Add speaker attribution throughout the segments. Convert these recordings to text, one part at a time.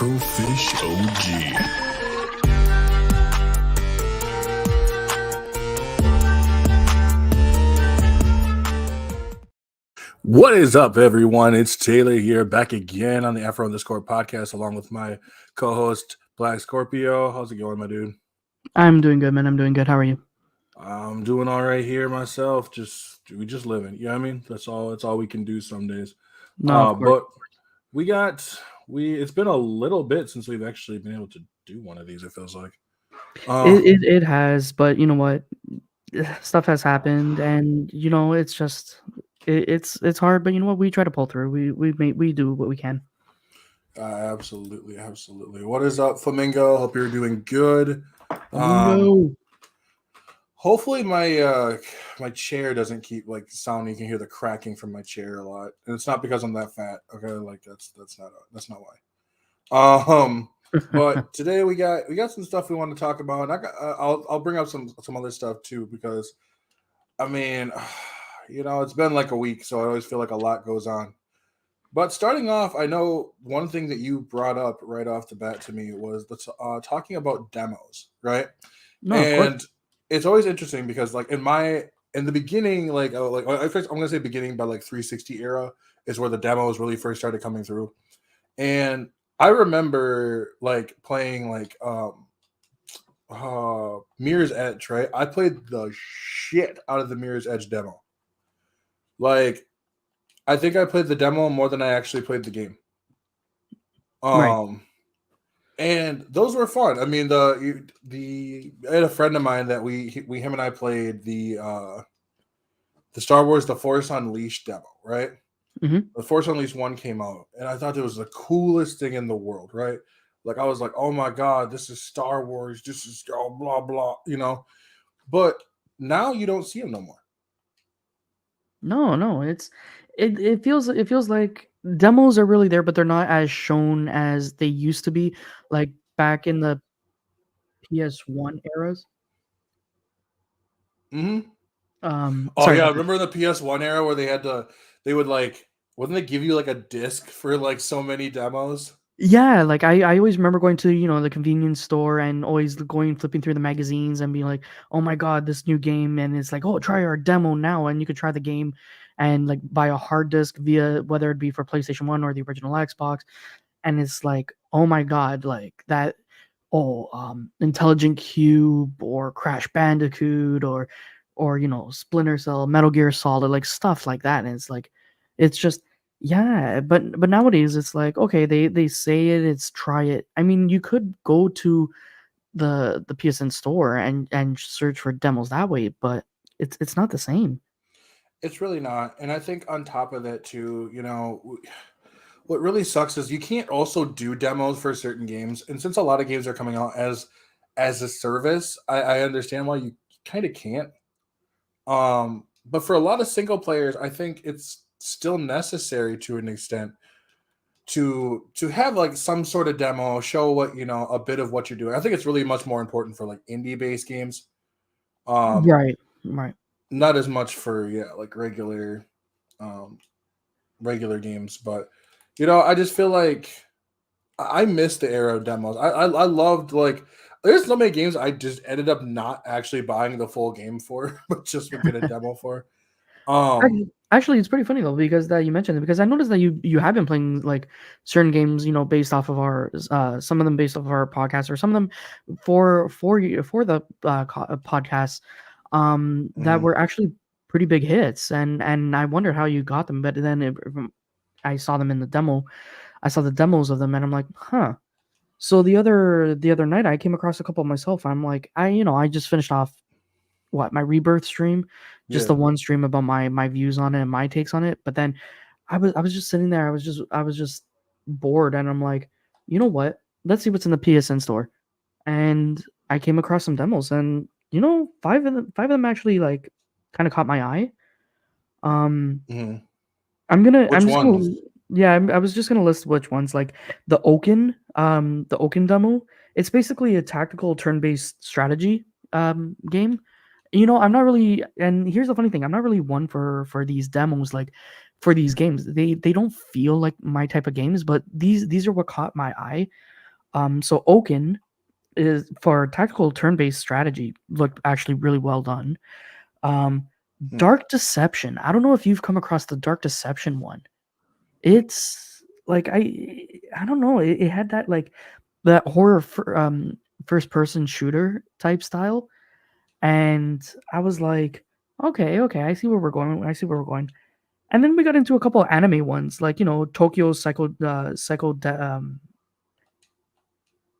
Speaker 1: Afro Fish OG. What is up, everyone? It's Taylor here, back again on the Afro and the Scorp podcast, along with my co-host Black Scorpio. How's it going, my dude?
Speaker 2: I'm doing good, man. I'm doing good. How are you?
Speaker 1: I'm doing all right here myself. We just living. You know what I mean? That's all we can do some days.
Speaker 2: No, of course.
Speaker 1: But it's been a little bit since we've actually been able to do one of these, it feels like.
Speaker 2: It has, but you know what? Stuff has happened, and it's just it's hard. But you know what? We try to pull through. We do what we can.
Speaker 1: Absolutely. What is up, Flamingo? Hope you're doing good.
Speaker 2: Flamingo.
Speaker 1: Hopefully my chair doesn't keep like sounding. You can hear the cracking from my chair a lot, and it's not because I'm that fat. Okay, like that's not why. But today we got some stuff we want to talk about, and I'll bring up some other stuff too, because I mean, it's been like a week, so I always feel like a lot goes on. But starting off, I know one thing that you brought up right off the bat to me was talking about demos, right?
Speaker 2: No, of course.
Speaker 1: And it's always interesting because, like, in the beginning, like I'm gonna say beginning by like 360 era is where the demos really first started coming through, and I remember like playing like Mirror's Edge, right? I played the shit out of the Mirror's Edge demo. Like, I think I played the demo more than I actually played the game.
Speaker 2: Right.
Speaker 1: And those were fun. I mean, I had a friend of mine that him and I played the Star Wars The Force Unleashed demo, right?
Speaker 2: Mm-hmm.
Speaker 1: The Force Unleashed 1 came out, and I thought it was the coolest thing in the world, right? Like, I was like, oh my God, this is Star Wars, this is blah, blah, But now you don't see him no more.
Speaker 2: No. It feels like demos are really there, but they're not as shown as they used to be, like back in the PS1 eras.
Speaker 1: Mm-hmm. Oh
Speaker 2: Sorry
Speaker 1: yeah,
Speaker 2: about that.
Speaker 1: remember the PS1 era where they would like, wouldn't they give you like a disc for like so many demos?
Speaker 2: Yeah, like I always remember going to, the convenience store and always going flipping through the magazines and being like, "Oh my God, this new game!" And it's like, "Oh, try our demo now!" And you could try the game and like buy a hard disk via whether it be for PlayStation 1 or the original Xbox. And it's like, "Oh my God, like that Intelligent Cube or Crash Bandicoot or Splinter Cell, Metal Gear Solid, like stuff like that." And it's like it's just yeah, but nowadays it's like, okay, they say it's try it. I mean, you could go to the PSN store and search for demos that way, but it's not the same.
Speaker 1: It's really not. And I think on top of that too, what really sucks is you can't also do demos for certain games. And since a lot of games are coming out as a service, I understand why you kind of can't. But for a lot of single players, I think it's still necessary to an extent to have like some sort of demo, show what a bit of what you're doing. I think it's really much more important for like indie based games.
Speaker 2: Right, right.
Speaker 1: Not as much for like um regular games, but I just feel like I miss the era of demos. I loved, like, there's so many games I just ended up not actually buying the full game for, but just would get a demo for.
Speaker 2: Actually, it's pretty funny though because that you mentioned it because I noticed that you have been playing like certain games, based off of our some of them based off of our podcast or some of them for the podcasts that were actually pretty big hits and I wondered how you got them, but then I saw them in the demo. I saw the demos of them and I'm like, huh. So the other night I came across a couple myself. I'm like, I just finished off my rebirth stream, just the
Speaker 1: Yeah.
Speaker 2: one stream about my views on it and my takes on it. But then I was just sitting there. I was just bored, and I'm like, you know what? Let's see what's in the PSN store. And I came across some demos, and five of them actually like kind of caught my eye. Um,
Speaker 1: Mhm.
Speaker 2: I'm gonna
Speaker 1: Which
Speaker 2: I'm just gonna
Speaker 1: ones?
Speaker 2: yeah, I was just gonna list which ones. Like the Oaken demo. It's basically a tactical turn-based strategy game. I'm not really, and here's the funny thing, I'm not really one for these demos like for these games. They don't feel like my type of games, but these are what caught my eye. So Oaken is for tactical turn-based strategy looked actually really well done. Um,
Speaker 1: Hmm.
Speaker 2: Dark Deception. I don't know if you've come across the Dark Deception one. It's like I don't know. It had that like that horror first person shooter type style, and I was like, okay, I see where we're going. I see where we're going. And then we got into a couple of anime ones, like Tokyo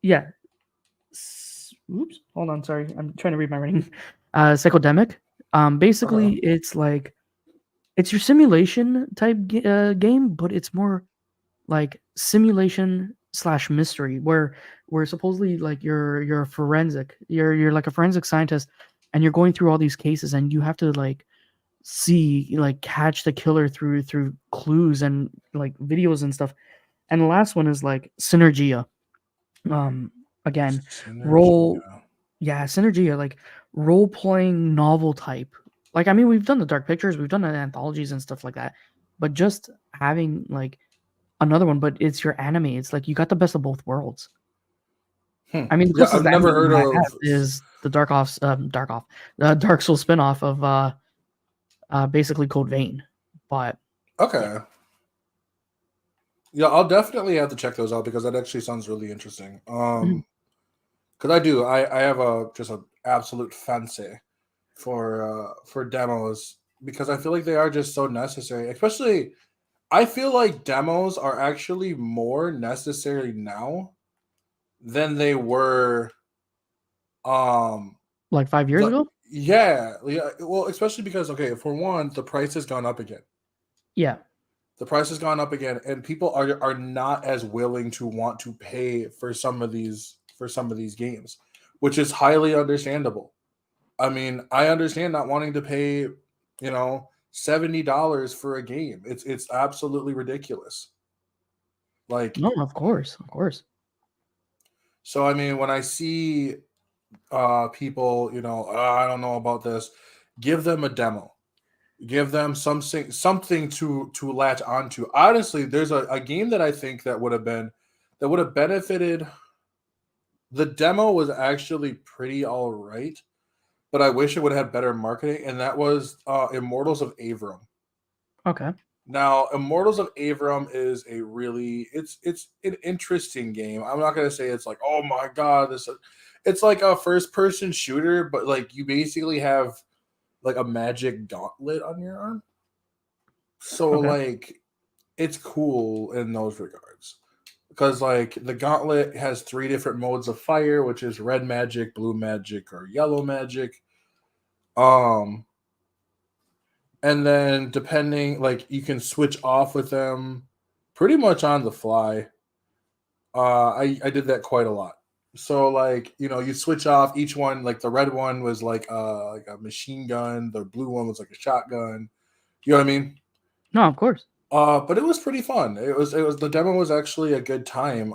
Speaker 2: yeah. Oops, hold on, sorry, I'm trying to read my writing. Psychodemic. Basically,
Speaker 1: Okay.
Speaker 2: it's like it's your simulation type game, but it's more like simulation slash mystery, where supposedly like you're a forensic, you're like a forensic scientist, and you're going through all these cases, and you have to like catch the killer through clues and like videos and stuff. And the last one is like Synergia. Um, Again, role,
Speaker 1: Synergy.
Speaker 2: yeah, Synergia, like role playing novel type. Like, I mean, we've done the dark pictures, we've done the anthologies and stuff like that, but just having like another one, but it's your anime. It's like you got the best of both worlds. I mean, the
Speaker 1: Yeah,
Speaker 2: closest
Speaker 1: I've
Speaker 2: to anime
Speaker 1: never heard
Speaker 2: that I have
Speaker 1: of.
Speaker 2: is the Dark Souls spinoff of basically Code Vein. But yeah.
Speaker 1: Okay. Yeah, I'll definitely have to check those out because that actually sounds really interesting.
Speaker 2: Mhm.
Speaker 1: Because I have a just a absolute fancy for demos because I feel like they are just so necessary. Especially, I feel like demos are actually more necessary now than they were. Um,
Speaker 2: Like 5 years
Speaker 1: the
Speaker 2: ago?
Speaker 1: yeah. Well, especially because okay, for one, the price has gone up again.
Speaker 2: Yeah.
Speaker 1: The price has gone up again, and people are not as willing to want to pay for some of these games, which is highly understandable. I mean, I understand not wanting to pay, $70 for a game. It's absolutely ridiculous. Like,
Speaker 2: No, of course, of course.
Speaker 1: so I mean, when I see people, I don't know about this, give them a demo. Give them something to latch onto. Honestly, there's a game that I think that would have benefited. The demo was actually pretty all right, but I wish it would have had better marketing, and that was Immortals of Avram.
Speaker 2: Okay.
Speaker 1: Now, Immortals of Avram is it's an interesting game. I'm not gonna say it's like, oh my god, this it's like a first person shooter, but like you basically have like a magic gauntlet on your arm. So
Speaker 2: Okay.
Speaker 1: like it's cool in those regards. Because like the gauntlet has three different modes of fire, which is red magic, blue magic, or yellow magic. Um and then depending like you can switch off with them pretty much on the fly. I did that quite a lot. So like, you switch off each one, like the red one was like a machine gun, the blue one was like a shotgun. You know what I mean?
Speaker 2: No, of course.
Speaker 1: But it was pretty fun. It was the demo was actually a good time.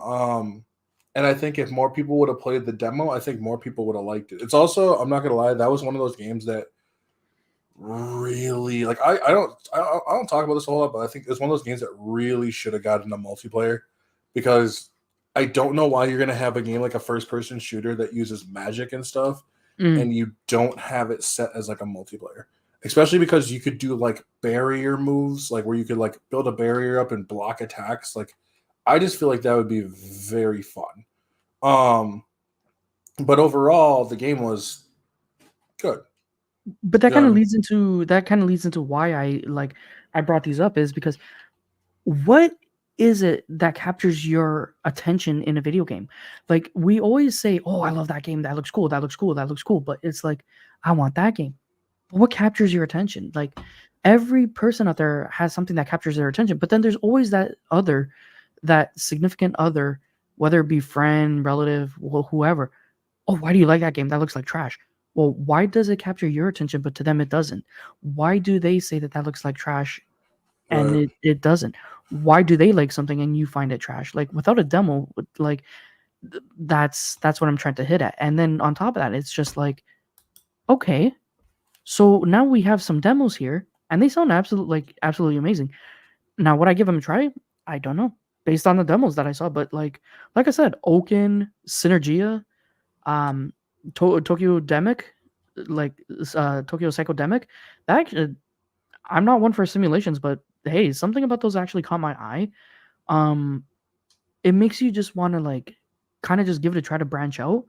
Speaker 1: And I think if more people would have played the demo, I think more people would have liked it. It's also, I'm not gonna lie, that was one of those games that really like I don't talk about this a whole lot, but I think it's one of those games that really should have gotten a multiplayer because I don't know why you're gonna have a game like a first person shooter that uses magic and stuff
Speaker 2: Mm.
Speaker 1: and you don't have it set as like a multiplayer. Especially because you could do like barrier moves, like where you could like build a barrier up and block attacks. Like I just feel like that would be very fun. Um, but overall, the game was good.
Speaker 2: But that kind of
Speaker 1: Yeah.
Speaker 2: leads into why I brought these up is because what is it that captures your attention in a video game? Like we always say, "Oh, I love that game. That looks cool. That looks cool. That looks cool." But it's like, I want that game. But what captures your attention? Like every person out there has something that captures their attention, but then there's always that significant other, whether it be friend, relative, whoever. Oh, why do you like that game? That looks like trash. Well, why does it capture your attention, but to them it doesn't? Why do they say that that looks like trash and
Speaker 1: Right.
Speaker 2: it doesn't? Why do they like something and you find it trash? Like without a demo, like that's what I'm trying to hit at. And then on top of that, it's just like, okay, so now we have some demos here, and they sound absolutely amazing. Now, would I give him a try? I don't know, based on the demos that I saw. But like I said, Oaken, Synergia, um, Tokyo Demic, like Tokyo Psychodemic. That actually, I'm not one for simulations, but hey, something about those actually caught my eye. Um, it makes you just want to like kind of just give it a try to branch out.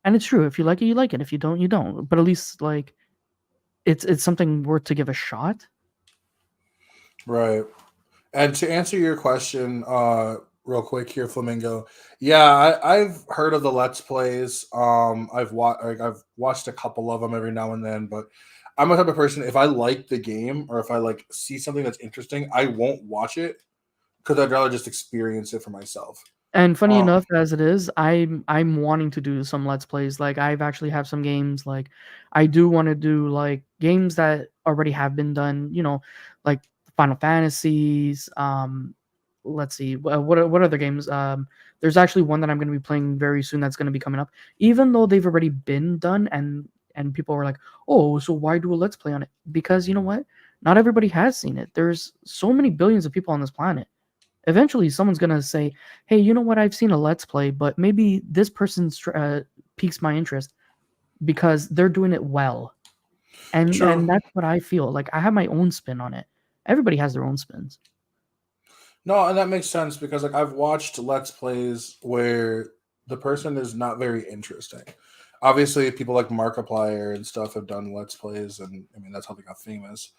Speaker 2: And it's true. If you like it, you like it. If you don't, you don't. But at least like it's something worth to give a shot.
Speaker 1: Right. And to answer your question, real quick here, Flamingo. Yeah, I've heard of the Let's Plays. I've watched a couple of them every now and then, but I'm a type of person. If I like the game or if I like see something that's interesting, I won't watch it because I'd rather just experience it for myself.
Speaker 2: And funny
Speaker 1: Um,
Speaker 2: enough as it is, I'm wanting to do some let's plays. Like I've actually have some games like I do want to do like games that already have been done, like Final Fantasies, let's see, what other games? There's actually one that I'm going to be playing very soon that's going to be coming up. Even though they've already been done and people were like, "Oh, so why do a let's play on it?" Because you know what? Not everybody has seen it. There's so many billions of people on this planet. Eventually someone's gonna say, "Hey, you know what? I've seen a let's play, but maybe this person piques my interest because they're doing it well." And
Speaker 1: True.
Speaker 2: that's what I feel. Like I have my own spin on it. Everybody has their own spins.
Speaker 1: No, and that makes sense because like I've watched Let's Plays where the person is not very interesting. Obviously, people like Markiplier and stuff have done Let's Plays, and I mean that's how they got famous.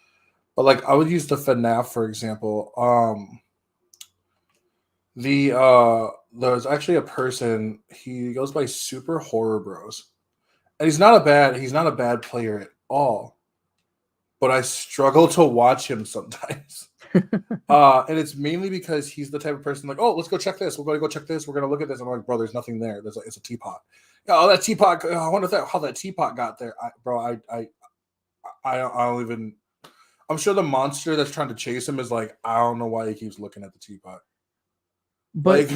Speaker 1: But like I would use the FNAF for example. There's actually a person, he goes by Super Horror Bros. And he's not a bad player at all, but I struggle to watch him sometimes. And it's mainly because he's the type of person like, oh, let's go check this. We're going to go check this. We're going to look at this. I'm like, bro, there's nothing there. It's a teapot. Yeah, oh, that teapot. I wonder how that teapot got there, I don't even. I'm sure the monster that's trying to chase him is like, I don't know why he keeps looking at the teapot.
Speaker 2: But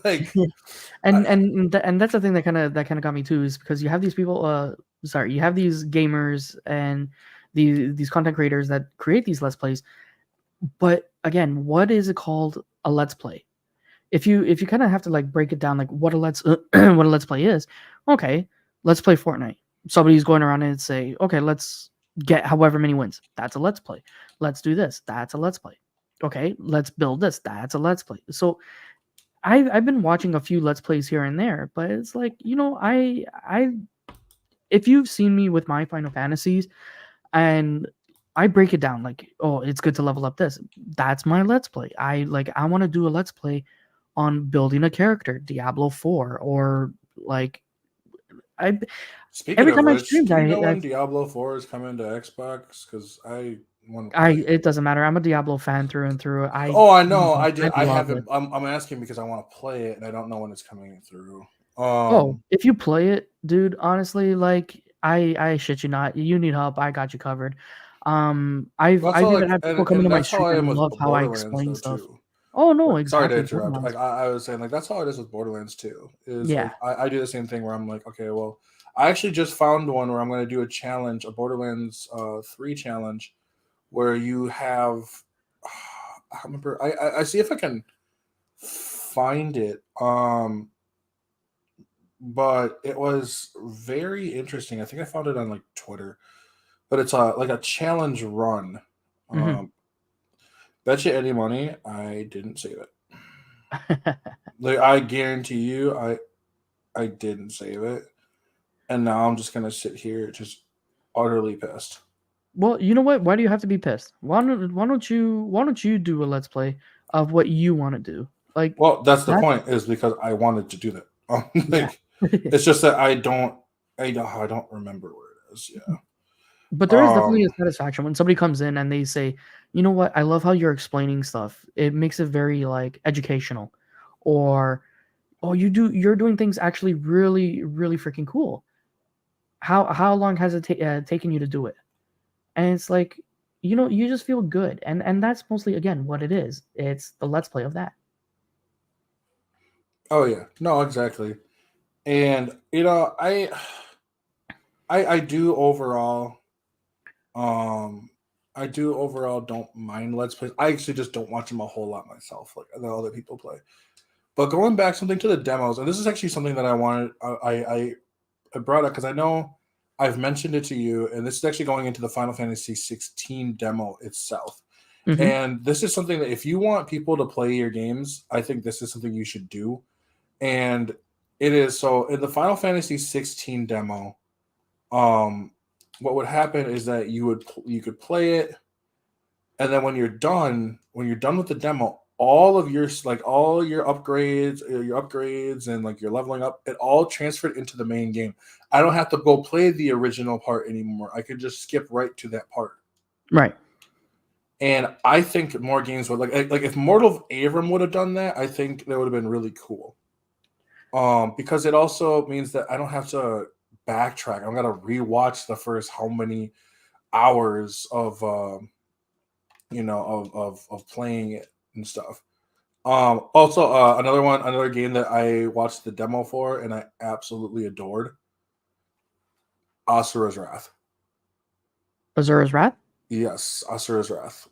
Speaker 1: Like, like,
Speaker 2: and
Speaker 1: I,
Speaker 2: and th- and that's the thing that kind of got me too is because you have these people sorry, you have these gamers and these content creators that create these let's plays. But again, what is it called a let's play? If you kind of have to like break it down like what a let's what a let's play is. Okay, let's play Fortnite. Somebody's going around and say, okay, let's get however many wins. That's a let's play. Let's do this. That's a let's play. Okay, let's build this. That's a let's play. So I've been watching a few let's plays here and there, but it's like I if you've seen me with my Final Fantasies and I break it down like, oh, it's good to level up this. That's my let's play. I want to do a let's play on building a character, Diablo 4, or like I
Speaker 1: speaking
Speaker 2: every
Speaker 1: of
Speaker 2: time I
Speaker 1: which,
Speaker 2: streamed,
Speaker 1: do you know when Diablo 4 is coming to Xbox? Because I want to
Speaker 2: I
Speaker 1: play it.
Speaker 2: it doesn't matter. I'm a Diablo fan through and through.
Speaker 1: Oh, I know. I did.
Speaker 2: I
Speaker 1: I
Speaker 2: love it.
Speaker 1: haven't. I'm asking because I want to play it, and I don't know when it's coming through.
Speaker 2: Oh,
Speaker 1: Um,
Speaker 2: if you play it, dude, honestly, like I shit you not, you need help, I got you covered.
Speaker 1: that's
Speaker 2: I've
Speaker 1: all.
Speaker 2: even
Speaker 1: Like,
Speaker 2: had people come
Speaker 1: and
Speaker 2: into my
Speaker 1: that's how
Speaker 2: stream
Speaker 1: I am
Speaker 2: and
Speaker 1: with
Speaker 2: love how I
Speaker 1: Borderlands,
Speaker 2: explain
Speaker 1: though,
Speaker 2: stuff.
Speaker 1: too.
Speaker 2: Oh no,
Speaker 1: Like, sorry to
Speaker 2: exactly,
Speaker 1: interrupt. Like,
Speaker 2: Borderlands.
Speaker 1: I was saying, like, that's how it is with Borderlands too. Is
Speaker 2: Yeah.
Speaker 1: like, I do the same thing where I'm like, okay, well, I actually just found one where I'm going to do a challenge, a Borderlands 3 challenge, where you have. I remember. I see if I can find it. But it was very interesting. I think I found it on like Twitter, but it's like a challenge run.
Speaker 2: Hmm.
Speaker 1: Um, Bet you any money I didn't save it. Like I guarantee you, I didn't save it, and now I'm just gonna sit here just utterly pissed.
Speaker 2: Well, you know what? Why do you have to be pissed? Why don't you do a let's play of what you want to do? Like
Speaker 1: Well, that's the
Speaker 2: that.
Speaker 1: point, is because I wanted to do that.
Speaker 2: Yeah.
Speaker 1: Like it's just that I don't remember where it is. Yeah.
Speaker 2: But there is definitely a
Speaker 1: Um.
Speaker 2: satisfaction when somebody comes in and they say, "You know what? I love how you're explaining stuff. It makes it very like educational." Or, "Oh, you're doing things actually really really freaking cool. How long has it taken you to do it?" And it's like, you just feel good. And that's mostly again what it is. It's the let's play of that.
Speaker 1: Oh yeah. No, exactly. And I do overall. Um. I do overall don't mind Let's Plays. I actually just don't watch them a whole lot myself, like the other people play. But going back something to the demos, and this is actually something that I wanted, I brought up because I know I've mentioned it to you, and this is actually going into the Final Fantasy 16 demo itself.
Speaker 2: Hmm.
Speaker 1: And this is something that if you want people to play your games, I think this is something you should do. And it is so in the Final Fantasy 16 demo, um, what would happen is that you could play it, and then when you're done with the demo, all your upgrades and like your leveling up, it all transferred into the main game. I don't have to go play the original part anymore. I could just skip right to that part.
Speaker 2: Right.
Speaker 1: And I think more games would like if Mortal of Avram would have done that, I think that would have been really cool. Because it also means that I don't have to backtrack. I'm gonna rewatch the first how many hours of of playing it and stuff. Also, another game that I watched the demo for and I absolutely adored, Asura's Wrath.
Speaker 2: Azura's Wrath.
Speaker 1: Yes, Asura's Wrath.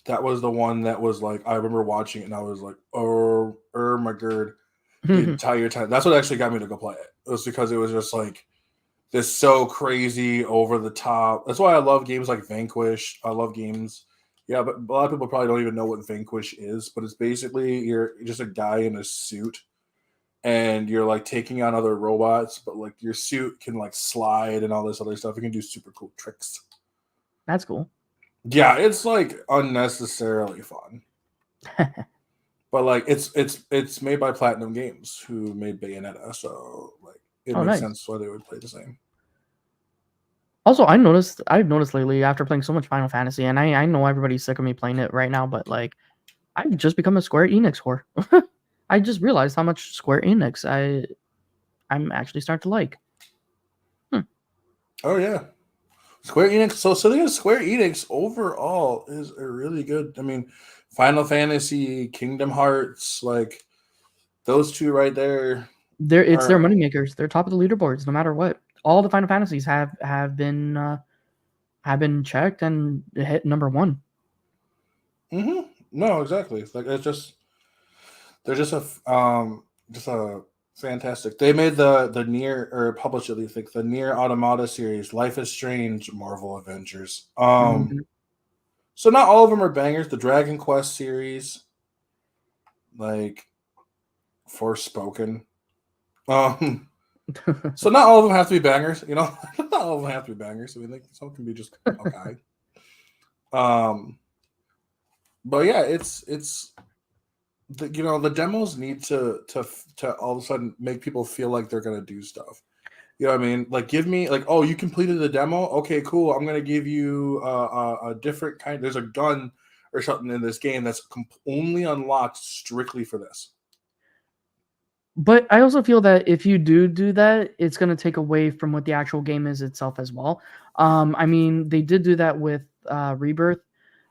Speaker 1: That was the one that was like I remember watching it and I was like, oh my god, the entire time. That's what actually got me to go play it. It was because it was just like this so crazy over the top. That's why I love games like Vanquish. I love games. Yeah, but a lot of people probably don't even know what Vanquish is, but it's basically you're just a guy in a suit and you're like taking on other robots, but like your suit can like slide and all this other stuff. You can do super cool tricks.
Speaker 2: That's cool.
Speaker 1: Yeah, it's like unnecessarily fun. But like it's made by Platinum Games who made Bayonetta, so like it
Speaker 2: Oh,
Speaker 1: makes
Speaker 2: nice.
Speaker 1: sense why they would play the same.
Speaker 2: Also, I've noticed lately after playing so much Final Fantasy, and I know everybody's sick of me playing it right now, but like I've just become a Square Enix whore. I just realized how much Square Enix I'm actually starting to like. Hmm.
Speaker 1: Oh yeah. Square Enix. So the Square Enix overall is a really good. I mean, Final Fantasy, Kingdom Hearts, like those two right there
Speaker 2: It's their
Speaker 1: are.
Speaker 2: moneymakers. They're top of the leaderboards no matter what. All the Final Fantasies have been checked and hit number one.
Speaker 1: Mm-hmm. No, exactly. It's like it's just they're just a fantastic. They made the near or published at least like the Near Automata series, Life is Strange, Marvel Avengers.
Speaker 2: Mhm.
Speaker 1: So not all of them are bangers. The Dragon Quest series, like Forspoken. Um, so not all of them have to be bangers, you know. Not all of them have to be bangers. I mean, like some can be just okay. Um, but yeah, it's the demos need to all of a sudden make people feel like they're gonna do stuff. You know what I mean? Like give me like, oh, you completed the demo. Okay, cool. I'm gonna give you a different kind. There's a gun or something in this game that's only unlocked strictly for this.
Speaker 2: But I also feel that if you do that, it's going to take away from what the actual game is itself as well. I mean, they did do that with Rebirth,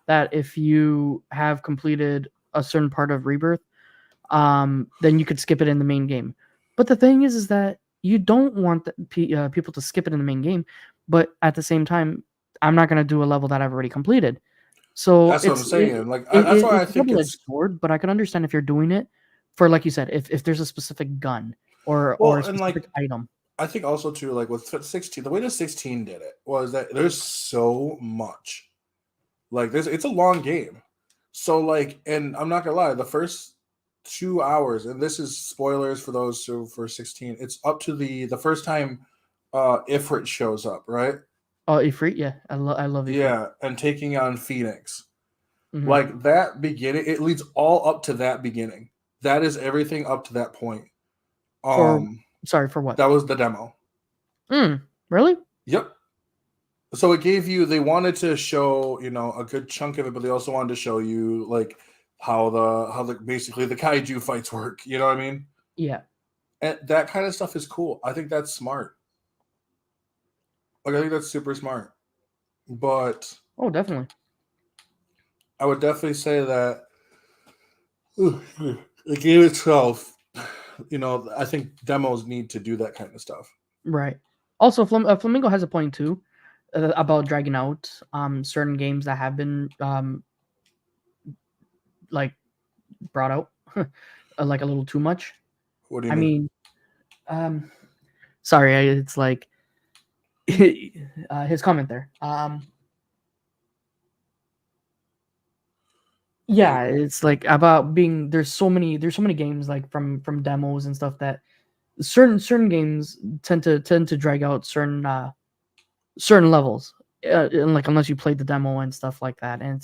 Speaker 2: that if you have completed a certain part of Rebirth, then you could skip it in the main game. But the thing is that you don't want people to skip it in the main game. But at the same time, I'm not going to do a level that I've already completed. So
Speaker 1: That's what I'm saying. Like that's why I
Speaker 2: it's a
Speaker 1: think
Speaker 2: double-edged
Speaker 1: it's
Speaker 2: sword, but I can understand if you're doing it for, like you said, if there's a specific gun or
Speaker 1: well,
Speaker 2: a
Speaker 1: and like
Speaker 2: specific item.
Speaker 1: I think also too, like with 16, the way that 16 did it was that there's so much. Like there's it's a long game. So like, and I'm not gonna lie, the first 2 hours, and this is spoilers for those who for 16, it's up to the first time Ifrit shows up, right?
Speaker 2: Oh, Ifrit, yeah, I love Ifrit.
Speaker 1: Yeah, and taking on Phoenix.
Speaker 2: Hmm.
Speaker 1: Like that beginning, it leads all up to that beginning. That is everything up to that point.
Speaker 2: For
Speaker 1: Um,
Speaker 2: sorry, for what?
Speaker 1: that was the demo.
Speaker 2: Really?
Speaker 1: Yep. So it gave you they wanted to show, a good chunk of it, but they also wanted to show you like how the basically the kaiju fights work. You know what I mean?
Speaker 2: Yeah.
Speaker 1: And that kind of stuff is cool. I think that's smart. Like I think that's super smart. But
Speaker 2: Oh, definitely.
Speaker 1: I would definitely say that the game itself, I think demos need to do that kind of stuff.
Speaker 2: Right. Also, Flamingo has a point too. about dragging out certain games that have been like brought out like a little too much.
Speaker 1: What do you
Speaker 2: I
Speaker 1: mean?
Speaker 2: mean, um, sorry, it's like his comment there. Yeah, it's like about being there's so many games like from demos and stuff that certain games tend to drag out certain levels, and like unless you played the demo and stuff like that, and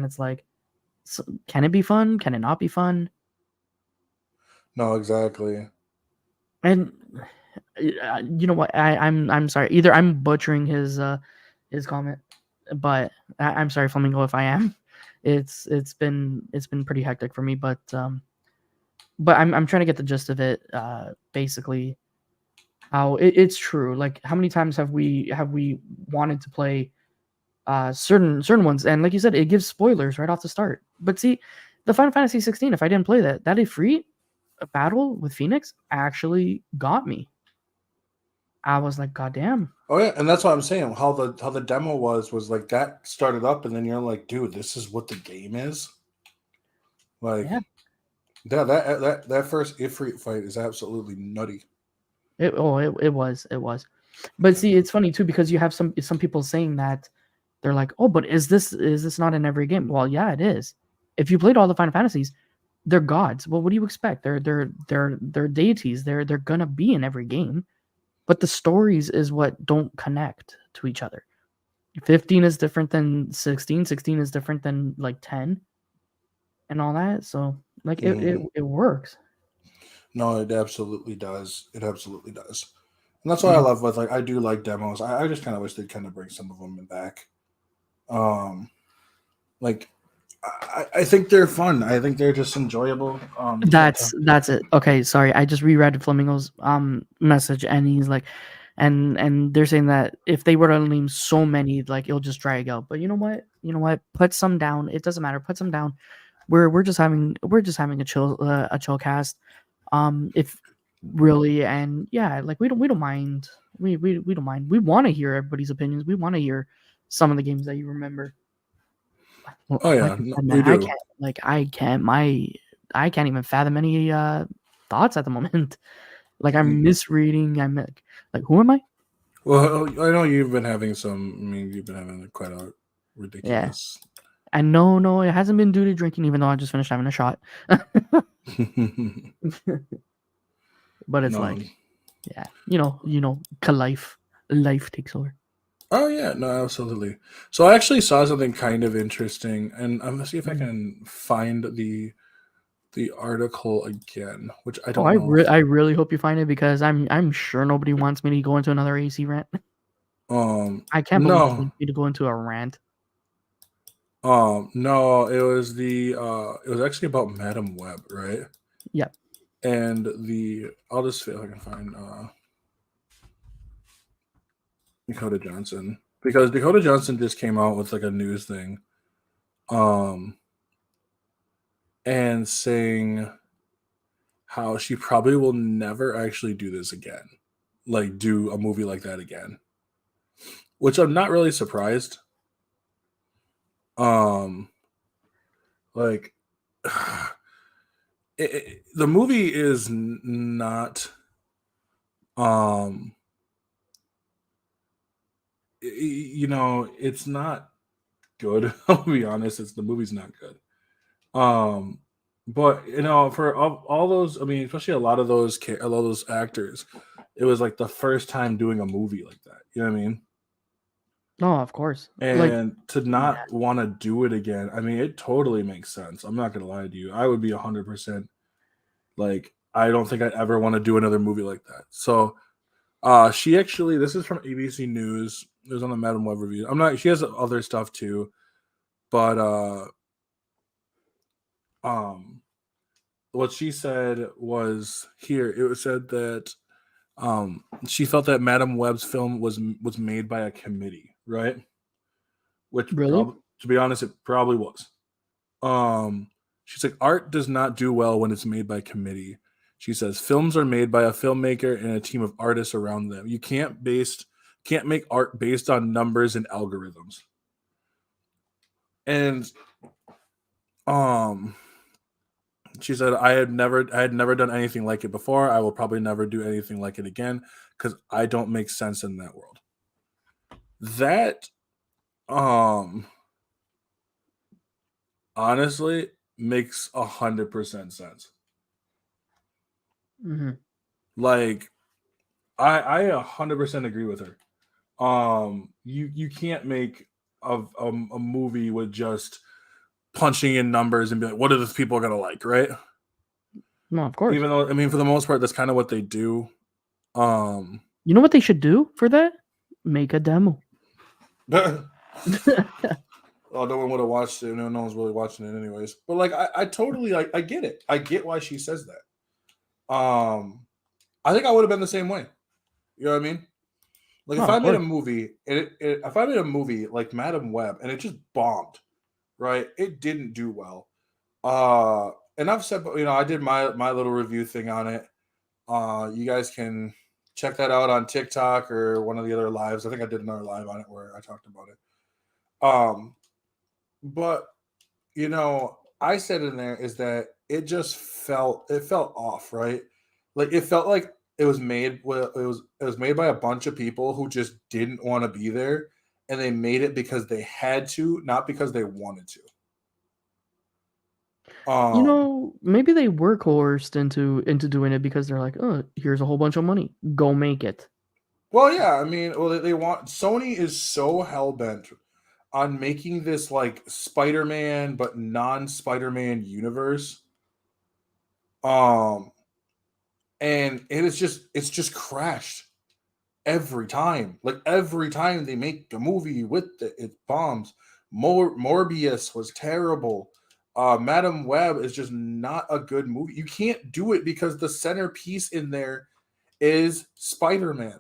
Speaker 2: it's like, can it be fun? Can it not be fun?
Speaker 1: No, exactly.
Speaker 2: And you know what? I'm sorry. Either I'm butchering his comment, but I'm sorry, Flamingo, if I am. It's been pretty hectic for me, but I'm trying to get the gist of it. Basically, how it's true. Like, how many times have we wanted to play certain ones, and like you said, it gives spoilers right off the start. But see, the Final Fantasy 16, if I didn't play that Ifrit battle with Phoenix actually got me. I was like, God damn.
Speaker 1: Oh yeah, and that's what I'm saying. How the demo was like that started up, and then you're like, dude, this is what the game is. Like,
Speaker 2: Yeah.
Speaker 1: yeah, that first Ifrit fight is absolutely nutty.
Speaker 2: It was. But see, it's funny too because you have some people saying that they're like, oh, but is this not in every game? Well, yeah, it is. If you played all the Final Fantasies, they're gods. Well, what do you expect? They're deities. They're gonna be in every game. But the stories is what don't connect to each other. 15 is different than 16. 16 is different than like 10 and all that. So like it it,
Speaker 1: Mhm.
Speaker 2: it works.
Speaker 1: No, it absolutely does. It absolutely does. And that's why I
Speaker 2: Mhm.
Speaker 1: love with like I do like demos. I just kind of wish they'd kind of bring some of them back. Um, like I think they're fun. I think they're just enjoyable.
Speaker 2: That's it. Okay, sorry. I just reread Flamingo's message, and he's like, and they're saying that if they were to name so many, like it'll just drag out. But you know what? You know what? Put some down. It doesn't matter. Put some down. We're just having a chill cast. If really, and yeah, like we don't mind. We don't mind. We want to hear everybody's opinions. We want to hear some of the games that you remember. Well,
Speaker 1: Oh
Speaker 2: like
Speaker 1: yeah,
Speaker 2: I
Speaker 1: no,
Speaker 2: said, man,
Speaker 1: we do.
Speaker 2: I can't even fathom any thoughts at the moment. Like, I'm
Speaker 1: Mm.
Speaker 2: misreading. I'm like, who am I?
Speaker 1: Well, I know you've been having some. I mean, you've been having quite a
Speaker 2: Yeah.
Speaker 1: ridiculous.
Speaker 2: And no, it hasn't been due to drinking, even though I just finished having a shot. But it's
Speaker 1: No.
Speaker 2: like, yeah, life takes over.
Speaker 1: Oh yeah, no, absolutely. So I actually saw something kind of interesting, and I'm gonna see if I
Speaker 2: Mm.
Speaker 1: can find the article again, which I
Speaker 2: Oh,
Speaker 1: don't know if
Speaker 2: I really hope you find it because I'm sure nobody wants me to go into another AC rant. I can't believe you
Speaker 1: no
Speaker 2: want me to go into a rant.
Speaker 1: no, it was actually about Madam Web, right?
Speaker 2: Yeah,
Speaker 1: And I'll just see if I can find Dakota Johnson, because Dakota Johnson just came out with like a news thing, um and saying how she probably will never actually do this again, like do a movie like that again, which I'm not really surprised. Um, like the movie is not, um, it's not good. I'll be honest, the movie's not good. Um, but for all those, I mean, especially a lot of those actors, it was like the first time doing a movie like that. You know what I mean?
Speaker 2: no, of course. Like,
Speaker 1: And to
Speaker 2: yeah,
Speaker 1: not want to do it again, I mean, it totally makes sense. I'm not gonna lie to you. I would be 100% like, I don't think I'd ever want to do another movie like that. So, she actually, this is from ABC News. It was on the Madam Web review. I'm not. She has other stuff too, but um, what she said was here. It was said that she felt that Madam Web's film was made by a committee, right? Which
Speaker 2: really?
Speaker 1: probably, to be honest, it probably was. Um, she's like, art does not do well when it's made by committee. She says films are made by a filmmaker and a team of artists around them. You can't can't make art based on numbers and algorithms. And um she said I had never done anything like it before. I will probably never do anything like it again because I don't make sense in that world. That um honestly makes 100% sense.
Speaker 2: Mm-hmm.
Speaker 1: Like I 100% agree with her. You can't make a movie with just punching in numbers and be like, what are the people gonna like, right?
Speaker 2: No, of course.
Speaker 1: Even though, I mean, for the most part, that's kind of what they do. Um,
Speaker 2: You know what they should do for that? Make a demo.
Speaker 1: oh, no one would have watched it. No one's really watching it anyways. But like, I totally like, I get it. I get why she says that. I think I would have been the same way. You know what I mean? Like,
Speaker 2: Oh,
Speaker 1: if
Speaker 2: of
Speaker 1: I made a
Speaker 2: course.
Speaker 1: movie, if I made a movie like Madam Web and it just bombed, right? It didn't do well. And I've said, I did my little review thing on it. You guys can check that out on TikTok or one of the other lives. I think I did another live on it where I talked about it. But I said in there is that it felt off, right? Like it felt like it was made by a bunch of people who just didn't want to be there, and they made it because they had to, not because they wanted to.
Speaker 2: Maybe they were coerced into doing it because they're like, oh, here's a whole bunch of money. Go make it.
Speaker 1: Well, yeah, I mean, they want Sony is so hell bent on making this like Spider-Man but non-Spider-Man universe. Um and it's just crashed every time. Like every time they make a movie with it bombs. Morbius was terrible. Madam Web is just not a good movie. You can't do it because the centerpiece in there is Spider-Man.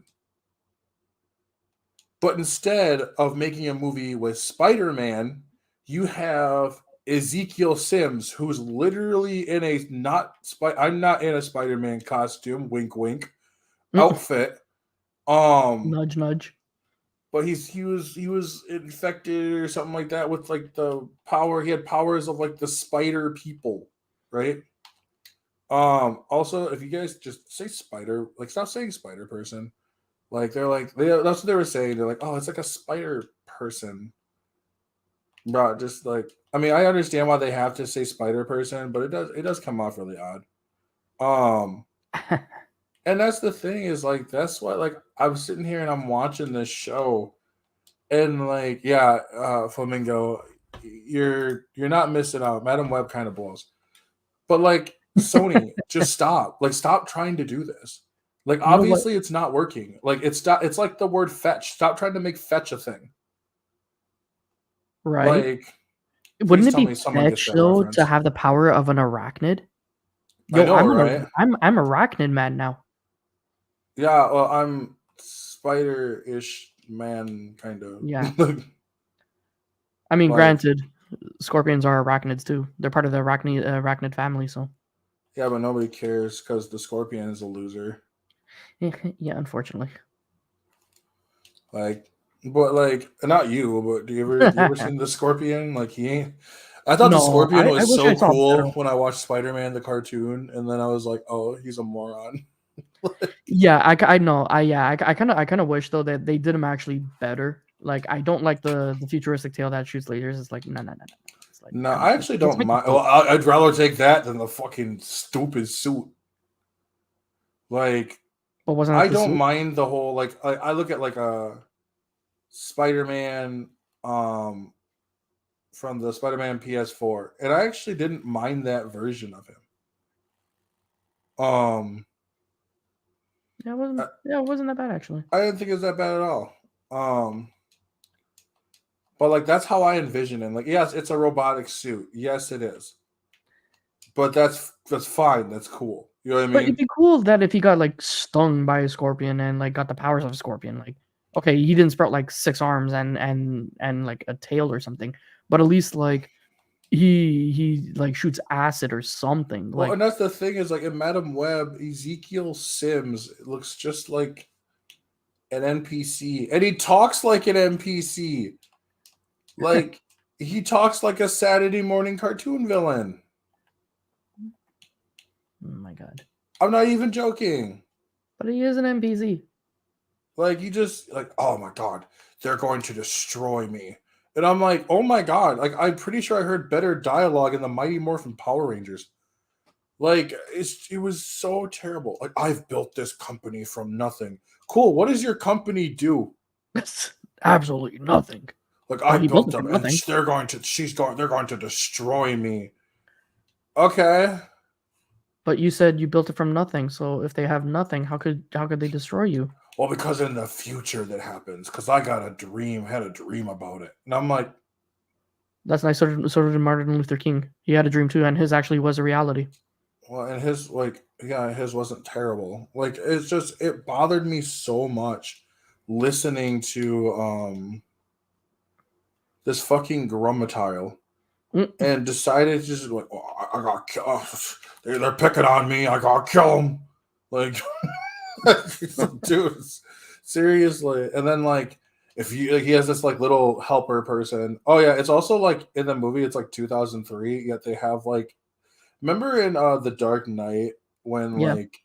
Speaker 1: But instead of making a movie with Spider-Man, you have Ezekiel Sims, who's literally in a I'm not in a Spider-Man costume, wink wink, outfit.
Speaker 2: Nudge, nudge.
Speaker 1: But he was infected or something like that with like the power. He had powers of like the spider people, right? Also, if you guys just say spider, like stop saying spider person. Like that's what they were saying. They're like, oh, it's like a spider person. Bro, just like I mean, I understand why they have to say spider person, but it does come off really odd. Um, and that's the thing is like that's why like I'm sitting here and I'm watching this show, and like yeah, Flamingo, you're not missing out. Madam Web kind of blows, but like Sony, just stop. Like stop trying to do this. Like
Speaker 2: You know what?
Speaker 1: obviously it's not working. Like it's like the word fetch. Stop trying to make fetch a thing.
Speaker 2: Right?
Speaker 1: Like
Speaker 2: Wouldn't
Speaker 1: please
Speaker 2: it
Speaker 1: tell
Speaker 2: be
Speaker 1: me someone gets
Speaker 2: fetch
Speaker 1: that
Speaker 2: though to
Speaker 1: reference.
Speaker 2: have the power of an arachnid?
Speaker 1: I
Speaker 2: Yo,
Speaker 1: know,
Speaker 2: I'm an
Speaker 1: right?
Speaker 2: I'm arachnid man now.
Speaker 1: Yeah, well, I'm spider-ish man, kind
Speaker 2: Yeah.
Speaker 1: of.
Speaker 2: I mean,
Speaker 1: Like,
Speaker 2: granted, scorpions are arachnids too. They're part of the arachnid family, so
Speaker 1: yeah, but nobody cares because the scorpion is a loser.
Speaker 2: yeah, unfortunately.
Speaker 1: Like, but like, not you, but you ever seen the scorpion? Like, he ain't. I thought the
Speaker 2: No,
Speaker 1: scorpion
Speaker 2: I
Speaker 1: was
Speaker 2: wish I
Speaker 1: so
Speaker 2: saw better.
Speaker 1: cool when I watched Spider-Man the cartoon, and then I was like, oh, he's a moron.
Speaker 2: Yeah, I know. I kind of wish though that they did them actually better. Like I don't like the futuristic tail that shoots lasers. It's like no. It's like
Speaker 1: No,
Speaker 2: come on,
Speaker 1: I actually
Speaker 2: let's
Speaker 1: don't
Speaker 2: make it
Speaker 1: mind. Well,
Speaker 2: dope.
Speaker 1: I'd rather take that than the fucking stupid suit. Like,
Speaker 2: But wasn't
Speaker 1: I
Speaker 2: that the
Speaker 1: don't
Speaker 2: suit?
Speaker 1: mind the whole like. I look at like a Spider-Man from the Spider-Man PS4, and I actually didn't mind that version of him. Um, I,
Speaker 2: Yeah, it wasn't that bad actually.
Speaker 1: I didn't think it was that bad at all. But like that's how I envision it. Like, yes, it's a robotic suit. Yes, it is. But that's fine. That's cool. You know what I
Speaker 2: But it'd
Speaker 1: mean?
Speaker 2: be cool that if he got like stung by a scorpion and like got the powers of a scorpion, like okay, he didn't sprout like 6 arms and like a tail or something, but at least like he like shoots acid or something.
Speaker 1: Well,
Speaker 2: Like
Speaker 1: and that's the thing is like in Madam Web, Ezekiel Sims looks just like an NPC, and he talks like an NPC. Like he talks like a Saturday morning cartoon villain.
Speaker 2: Oh my god.
Speaker 1: I'm not even joking.
Speaker 2: But he is an NPC.
Speaker 1: Like you just like, oh my god, they're going to destroy me. And I'm like, oh my god, like I'm pretty sure I heard better dialogue in the Mighty Morphin Power Rangers. Like it was so terrible. Like I've built this company from nothing. Cool. What does your company do?
Speaker 2: Absolutely nothing.
Speaker 1: Like
Speaker 2: But
Speaker 1: I
Speaker 2: he built
Speaker 1: built
Speaker 2: it
Speaker 1: them,
Speaker 2: from
Speaker 1: and
Speaker 2: nothing.
Speaker 1: they're going to destroy me. Okay.
Speaker 2: But you said you built it from nothing. So if they have nothing, how could they destroy you?
Speaker 1: Well, because in the future that happens. Because I got a dream, had a dream about it, and I'm like,
Speaker 2: That's nice. So did Martin Luther King. He had a dream too, and his actually was a reality.
Speaker 1: well, and his like, yeah, his wasn't terrible. Like it's just it bothered me so much listening to this fucking Grummatile
Speaker 2: Mm.
Speaker 1: and decided to just like, oh, I got they're picking on me. I gotta kill them. Like, dude, seriously. And then like, if you like, he has this like little helper person. Oh yeah, it's also like in the movie. It's like 2003. Yet they have like, remember in the Dark Knight when
Speaker 2: Yeah.
Speaker 1: like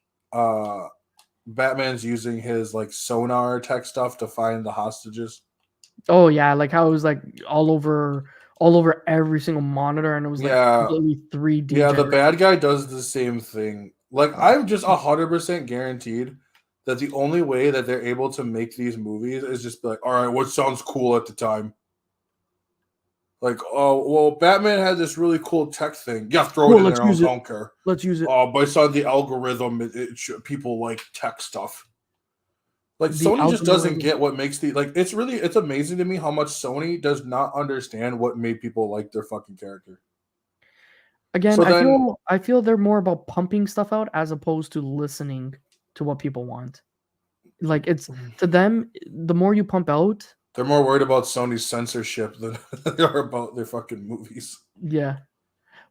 Speaker 1: Batman's using his like sonar tech stuff to find the hostages.
Speaker 2: Oh yeah, like how it was like all over every single monitor, and it was like
Speaker 1: Yeah,
Speaker 2: completely 3D
Speaker 1: yeah, the
Speaker 2: generated.
Speaker 1: bad guy does the same thing. Like
Speaker 2: Oh,
Speaker 1: I'm just 100% guaranteed that the only way that they're able to make these movies is just be like, all right, what sounds cool at the time? Like, oh, well, Batman had this really cool tech thing. Yeah, throw it
Speaker 2: cool.
Speaker 1: in
Speaker 2: Let's
Speaker 1: there. I
Speaker 2: use it.
Speaker 1: don't care.
Speaker 2: Let's use it.
Speaker 1: Oh, but it's on the algorithm. People like tech stuff. Like
Speaker 2: The
Speaker 1: Sony just doesn't
Speaker 2: algorithm.
Speaker 1: get what makes the like. It's amazing to me how much Sony does not understand what made people like their fucking character.
Speaker 2: Again,
Speaker 1: So then
Speaker 2: I feel they're more about pumping stuff out as opposed to listening to what people want. Like it's to them, the more you pump out,
Speaker 1: they're more worried about Sony's censorship than they are about their fucking movies.
Speaker 2: yeah.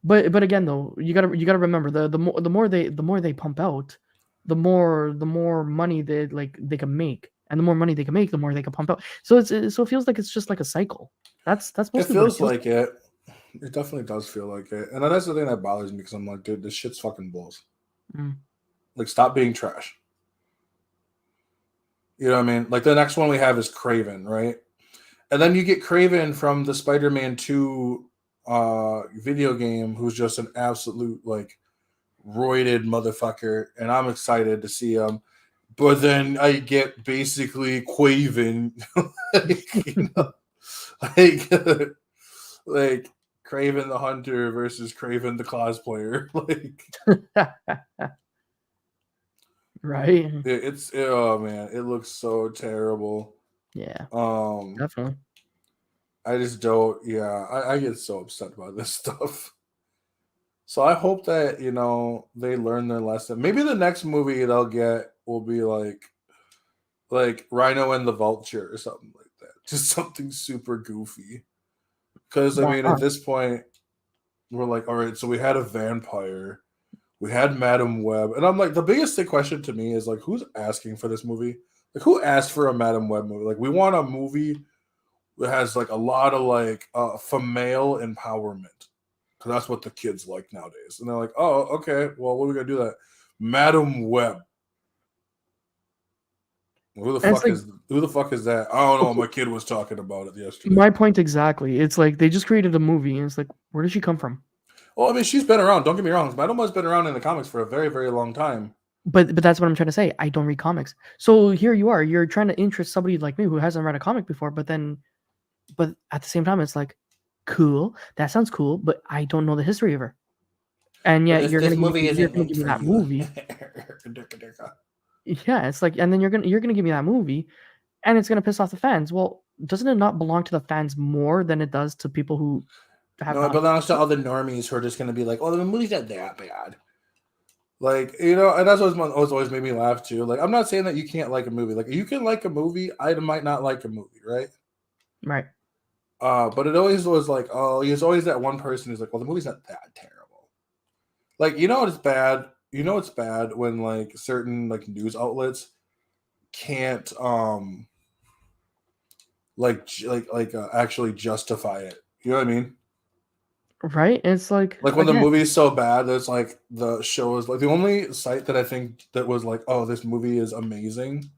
Speaker 2: But again though, you gotta remember the more they pump out, the more money they can make, and the more money they can make, the more they can pump out. So so it feels like it's just like a cycle. That's
Speaker 1: It
Speaker 2: mostly what it
Speaker 1: feels
Speaker 2: feels
Speaker 1: like it. It definitely does feel like it. And that's the thing that bothers me because I'm like, dude, this shit's fucking balls.
Speaker 2: like. Mm.
Speaker 1: Like, stop being trash. You know what I mean? Like, the next one we have is Craven, right? And then you get Craven from the Spider Man 2 video game, who's just an absolute, like, roided motherfucker. And I'm excited to see him. But then I get basically Quaven. like, you know, like, like Craven the Hunter versus Craven the cosplayer.
Speaker 2: Right?
Speaker 1: It's oh man, it looks so terrible.
Speaker 2: Yeah,
Speaker 1: Um,
Speaker 2: definitely.
Speaker 1: I just don't. Yeah, I get so upset about this stuff. So I hope that they learn their lesson. Maybe the next movie they'll get will be like Rhino and the Vulture or something like that. Just something super goofy. Because I
Speaker 2: Why
Speaker 1: mean, at
Speaker 2: not?
Speaker 1: this point, we're like, all right, so we had a vampire, we had Madam Web, and I'm like, the biggest question to me is like, who's asking for this movie? Like, who asked for a Madam Web movie? Like, we want a movie that has like a lot of like female empowerment, because that's what the kids like nowadays. And they're like, oh, okay, well, what are we gonna do that? Madam Web.
Speaker 2: And it's like,
Speaker 1: Who the fuck is that? I don't know.
Speaker 2: okay,
Speaker 1: My kid was talking about it yesterday.
Speaker 2: my point exactly. It's like they just created a movie, and it's like, where did she come from?
Speaker 1: Well, I mean, she's been around. Don't get me wrong. Madam Web's been around in the comics for a very, very long time.
Speaker 2: But that's what I'm trying to say. I don't read comics, so here you are. You're trying to interest somebody like me who hasn't read a comic before, but at the same time, it's like, cool. That sounds cool, but I don't know the history of her, and
Speaker 1: But
Speaker 2: yet
Speaker 1: this movie
Speaker 2: you're
Speaker 1: isn't
Speaker 2: gonna
Speaker 1: meant
Speaker 2: give me
Speaker 1: for
Speaker 2: that
Speaker 1: you.
Speaker 2: movie. Yeah, it's like, and then you're gonna give me that movie, and it's gonna piss off the fans. Well, doesn't it not belong to the fans more than it does to people who have
Speaker 1: No, it
Speaker 2: not?
Speaker 1: belongs to all the normies who are just going to be like, "Oh, the movie's not that bad." Like, and that's what's always made me laugh too. Like, I'm not saying that you can't like a movie. Like, you can like a movie. I might not like a movie, right?
Speaker 2: Right.
Speaker 1: But it always was like, oh, there's always that one person who's like, well, the movie's not that terrible. Like, it's bad. It's bad when like certain like news outlets can't actually justify it. You know what I mean?
Speaker 2: Right? It's like,
Speaker 1: Like when the
Speaker 2: again,
Speaker 1: movie is so bad that it's like the show is like the only site that I think that was like, oh, this movie is amazing.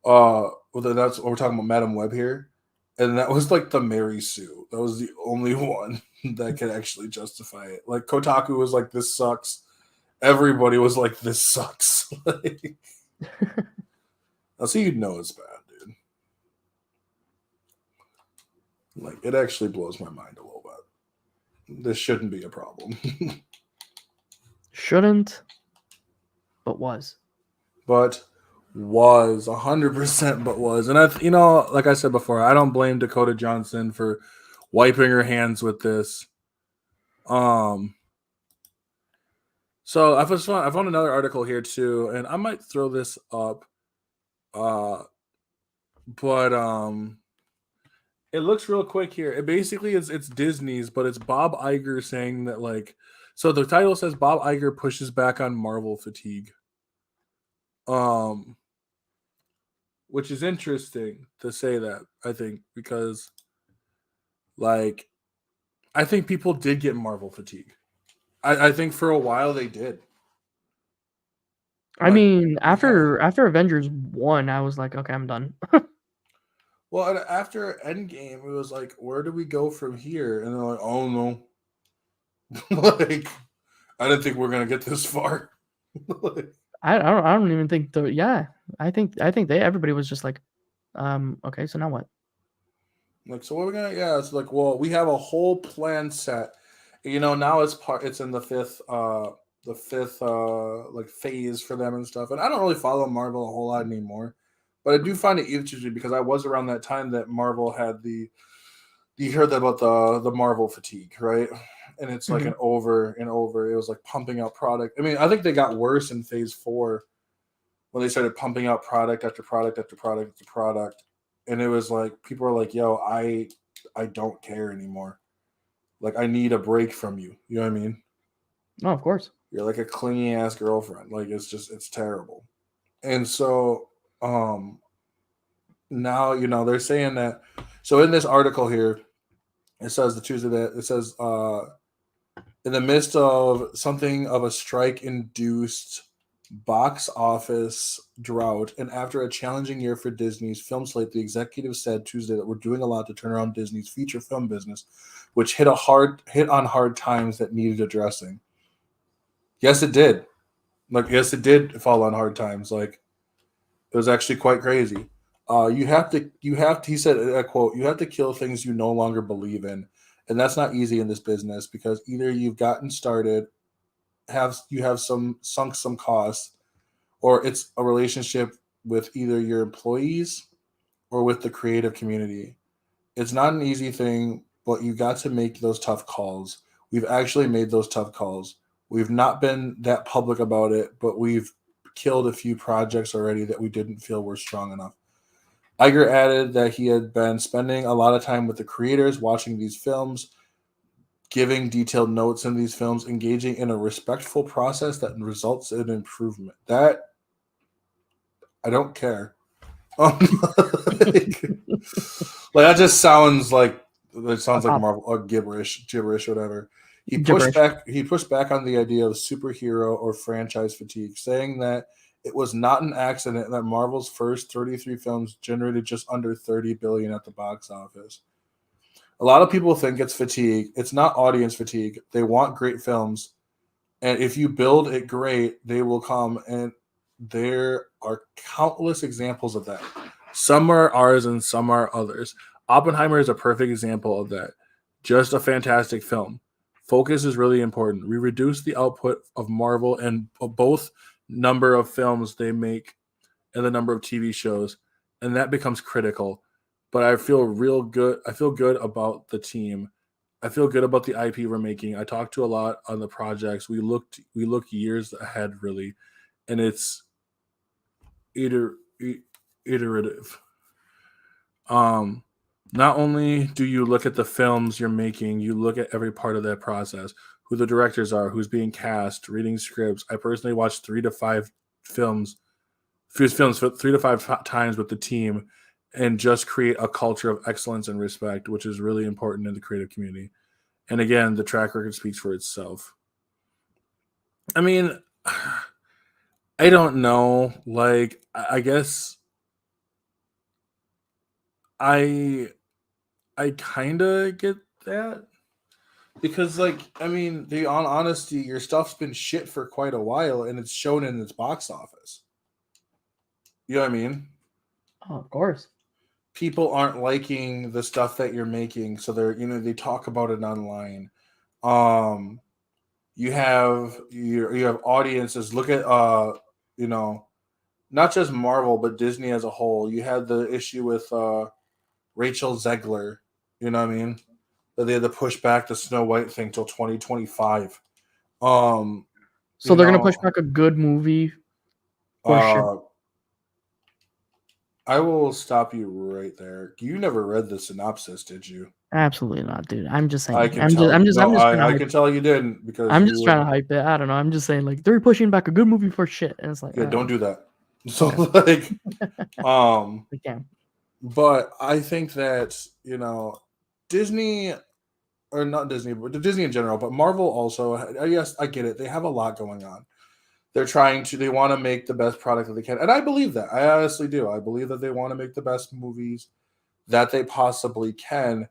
Speaker 1: Well, that's what we're talking about, Madam Web here, and that was like the Mary Sue. That was the only one that could actually justify it. Like Kotaku was like, this sucks. Everybody was like, this sucks. Like, so you know it's bad, dude. Like it actually blows my mind a little bit. This shouldn't be a problem.
Speaker 2: shouldn't, but was.
Speaker 1: But was 100%, but was. And like I said before, I don't blame Dakota Johnson for wiping her hands with this. So I found another article here too, and I might throw this up. But it looks real quick here. It basically it's Disney's, but it's Bob Iger saying that, like, so the title says Bob Iger pushes back on Marvel fatigue. Which is interesting to say that, I think, because like I think people did get Marvel fatigue. I think for a while they did.
Speaker 2: I
Speaker 1: Like
Speaker 2: mean,
Speaker 1: we had
Speaker 2: after Avengers 1, I was like, okay, I'm done.
Speaker 1: well, and after Endgame, it was like, where do we go from here? And they're like, oh no, like I didn't think we are gonna get this far. Like,
Speaker 2: I don't even think I think everybody was just like, okay, so now what?
Speaker 1: so what are we gonna? Yeah, it's like, well, we have a whole plan set. Now it's in the fifth like phase for them and stuff. And I don't really follow Marvel a whole lot anymore, but I do find it interesting because I was around that time that Marvel had you heard about the Marvel fatigue, right? And it's like
Speaker 2: Hmm.
Speaker 1: an over and over. It was like pumping out product. I mean, I think they got worse in phase 4 when they started pumping out product after product after product after product. And it was like people are like, yo, I don't care anymore. Like I need a break from you. You know what I mean?
Speaker 2: Oh, of course.
Speaker 1: You're like a clingy ass girlfriend. Like it's terrible. And so now they're saying that. So in this article here, it says the Tuesday that it says in the midst of something of a strike induced box office drought and after a challenging year for Disney's film slate, the executive said Tuesday that we're doing a lot to turn around Disney's feature film business, which hit on hard times that needed addressing. Yes, it did. Like, yes, it did fall on hard times. Like, it was actually quite crazy. He said, a quote, you have to kill things you no longer believe in. And that's not easy in this business because either you've gotten started, you have sunk some costs, or it's a relationship with either your employees or with the creative community. It's not an easy thing, but you got to make those tough calls. We've actually made those tough calls. We've not been that public about it, but we've killed a few projects already that we didn't feel were strong enough. Iger added that he had been spending a lot of time with the creators, watching these films, giving detailed notes in these films, engaging in a respectful process that results in improvement. That I don't care. like, that just sounds like
Speaker 2: A cop.
Speaker 1: Marvel or gibberish, whatever.
Speaker 2: Gibberish.
Speaker 1: He pushed back on the idea of superhero or franchise fatigue, saying that it was not an accident that Marvel's first 33 films generated just under 30 billion at the box office. A lot of people think it's fatigue. It's not audience fatigue. They want great films, and if you build it great, they will come. And there are countless examples of that. Some are ours and some are others. Oppenheimer is a perfect example of that. Just a fantastic film. Focus is really important. We reduce the output of Marvel and both number of films they make and the number of TV shows, and that becomes critical. But I feel real good. I feel good about the team. I feel good about the IP we're making. I talked to a lot on the projects. We look years ahead really, and it's iterative. Um, Not only do you look at the films you're making, you look at every part of that process, who the directors are, who's being cast, reading scripts. I personally watched 3 to 5 films films for 3 to 5 times with the team, and just create a culture of excellence and respect, which is really important in the creative community. And again, the track record speaks for itself. I mean, I don't know. Like, I guess I I kind of get that because, like, I mean, the on honesty, your stuff's been shit for quite a while, and it's shown in its box office. You know what I mean?
Speaker 2: Oh, of course.
Speaker 1: People aren't liking the stuff that you're making, so they talk about it online. Um, you have audiences look at you know not just Marvel but Disney as a whole. You had the issue with Rachel Zegler. You know what I mean? That they had to push back the Snow White thing till 2025. Um,
Speaker 2: So
Speaker 1: you
Speaker 2: they're gonna push
Speaker 1: know,
Speaker 2: back a good movie for sure.
Speaker 1: uh, I will stop you right there. You never read the synopsis, did you?
Speaker 2: Absolutely not, dude. I'm just
Speaker 1: I
Speaker 2: saying.
Speaker 1: can tell you. No,
Speaker 2: I'm just trying to
Speaker 1: I
Speaker 2: hype.
Speaker 1: can tell you didn't because
Speaker 2: I'm
Speaker 1: you
Speaker 2: just
Speaker 1: would.
Speaker 2: trying to hype it. I don't know. I'm just saying, like, they're pushing back a good movie for shit, and it's like,
Speaker 1: Yeah, don't do that. So
Speaker 2: okay,
Speaker 1: like, um,
Speaker 2: we can.
Speaker 1: but I think that Disney or not Disney, but Disney in general, but Marvel also. Yes, I get it. They have a lot going on. They want to make the best product that they can, and I believe that. I honestly do. I believe that they want to make the best movies that they possibly can.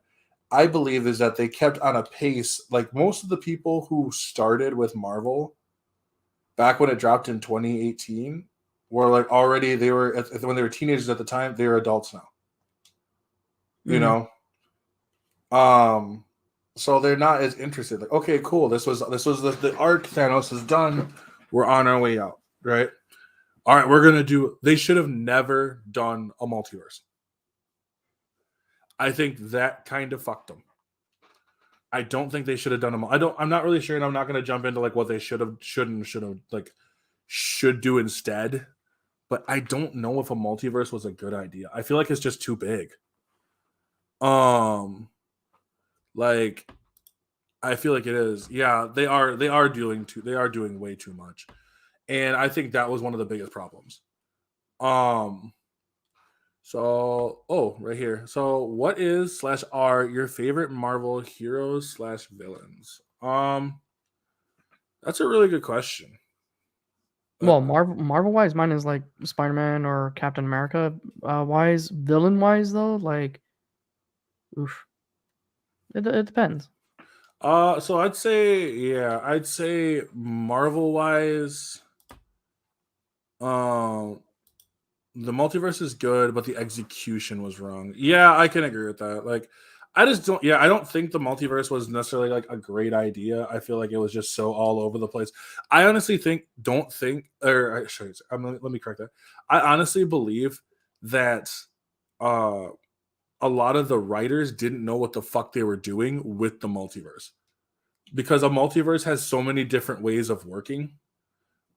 Speaker 1: I believe is that they kept on a pace. Like most of the people who started with Marvel back when it dropped in 2018 were like already when they were teenagers at the time, they were adults now. You
Speaker 2: Mm-hmm.
Speaker 1: know, um, so they're not as interested. Like, okay, cool. This was the arc Thanos is done. We're on our way out, right? All right, we're gonna do. They should have never done a multiverse. I think that kind of fucked them. I don't think they should have done them. I'm not really sure, and I'm not going to jump into like what they should do instead. But I don't know if a multiverse was a good idea. I feel like it's just too big. Um, like I feel like it is. Yeah, they are doing way too much, and I think that was one of the biggest problems. Um, right here. So, what is slash are your favorite Marvel heroes slash villains? That's a really good question.
Speaker 2: Well, Marvel wise, mine is like Spider-Man or Captain America. Wise, villain wise though, like, oof, it depends.
Speaker 1: So I'd say Marvel wise, um, the multiverse is good, but the execution was wrong. Yeah, I can agree with that. Like, I just don't. Yeah, I don't think the multiverse was necessarily like a great idea. I feel like it was just so all over the place. I honestly don't think, or sorry, let me correct that. I honestly believe that uh, a lot of the writers didn't know what the fuck they were doing with the multiverse because a multiverse has so many different ways of working.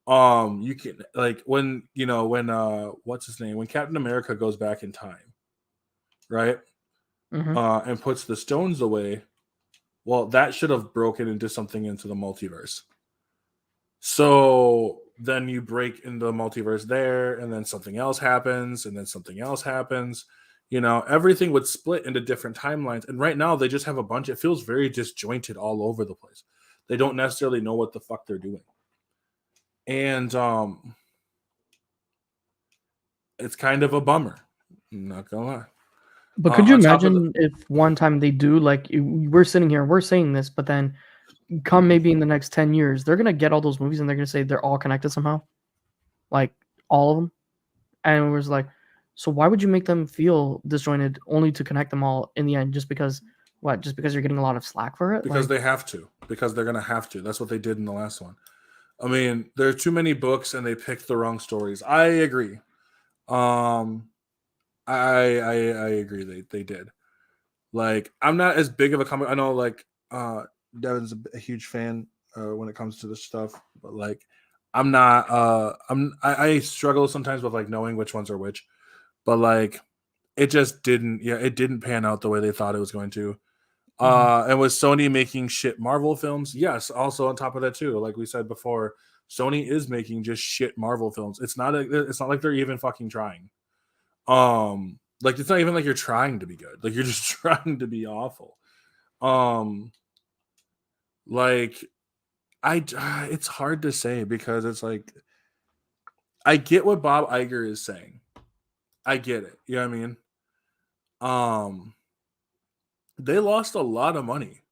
Speaker 1: You can like when what's his name, when Captain America goes back in time, right,
Speaker 2: Mm-hmm.
Speaker 1: and puts the stones away. Well, that should have broken into the multiverse. So then you break into the multiverse there, and then something else happens, and then something else happens. Everything would split into different timelines. And right now, they just have a bunch. It feels very disjointed all over the place. They don't necessarily know what the fuck they're doing. And it's kind of a bummer. I'm not gonna lie.
Speaker 2: But could you
Speaker 1: On top of the,
Speaker 2: imagine if one time they do, like, we're sitting here, we're saying this, but then come maybe in the next 10 years, they're gonna get all those movies and they're gonna say they're all connected somehow, like all of them, and it was like, so why would you make them feel disjointed only to connect them all in the end, just because what? Just because you're getting a lot of slack for it?
Speaker 1: because
Speaker 2: Like,
Speaker 1: they have to, because they're gonna have to. That's what they did in the last one. I mean, there are too many books and they picked the wrong stories. I agree. Um, I agree. They did. Like, I'm not as big of a comic. I know, like, Devin's a huge fan when it comes to this stuff, but like, I'm not. I struggle sometimes with like knowing which ones are which, but like, it just didn't. Yeah, it didn't pan out the way they thought it was going to. And with Sony making shit Marvel films, yes. Also on top of that too, like we said before, Sony is making just shit Marvel films. It's not like they're even fucking trying. Like it's not even like you're trying to be good. Like you're just trying to be awful. Like it's hard to say because it's like I get what Bob Iger is saying. I get it. You know what I mean? They lost a lot of money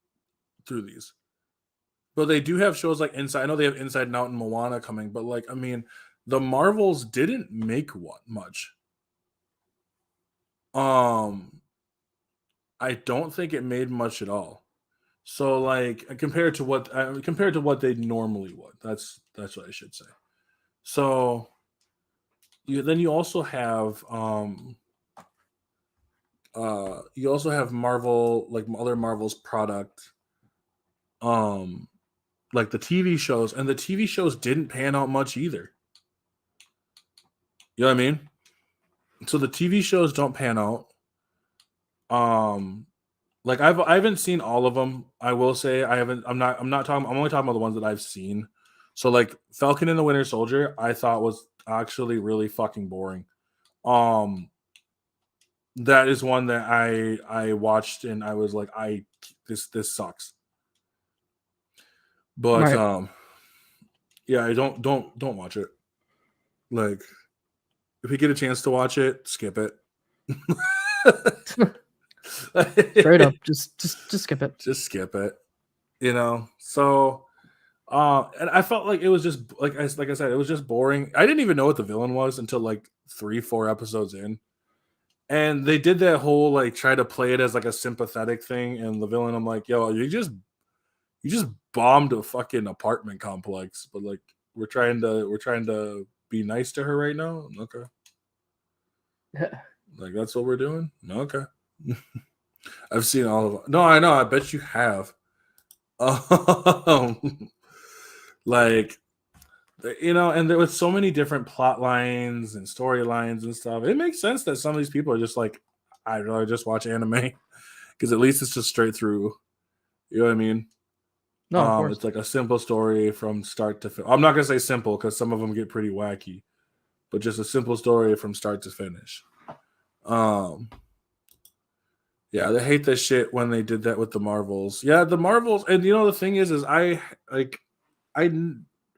Speaker 1: through these. But they do have shows like Inside. I know they have Inside and Out and Moana coming, but like I mean, the Marvels didn't make what much. I don't think it made much at all. So like compared to what they normally would. That's what I should say. So then you also have Marvel, like other Marvel's product, like the TV shows, and the TV shows didn't pan out much either. You know what I mean? So the TV shows don't pan out. Like I haven't seen all of them. I will say I haven't. I'm not talking. I'm only talking about the ones that I've seen. So like Falcon and the Winter Soldier, I thought was actually really fucking boring. That is one that I watched and I was like, this sucks. But
Speaker 2: Right.
Speaker 1: yeah, I don't watch it. Like if you get a chance to watch it, skip it.
Speaker 2: Straight up, just skip it.
Speaker 1: Just skip it. You know. So and I felt like it was just like I said, it was just boring. I didn't even know what the villain was until like 3-4 episodes in. And they did that whole like try to play it as like a sympathetic thing, and the villain, I'm like, yo, you just bombed a fucking apartment complex, but like we're trying to be nice to her right now. Okay. Like that's what we're doing? Okay. I've seen all of them. No, I know, I bet you have. Like you know, and there was so many different plot lines and storylines and stuff. It makes sense that some of these people are just like, I'd rather just watch anime because at least it's just straight through. You know what I mean?
Speaker 2: No, of course.
Speaker 1: It's like a simple story from start to finish. I'm not gonna say simple because some of them get pretty wacky, but just a simple story from start to finish. Yeah, they hate that shit when they did that with the Marvels. Yeah, the Marvels, and you know the thing is I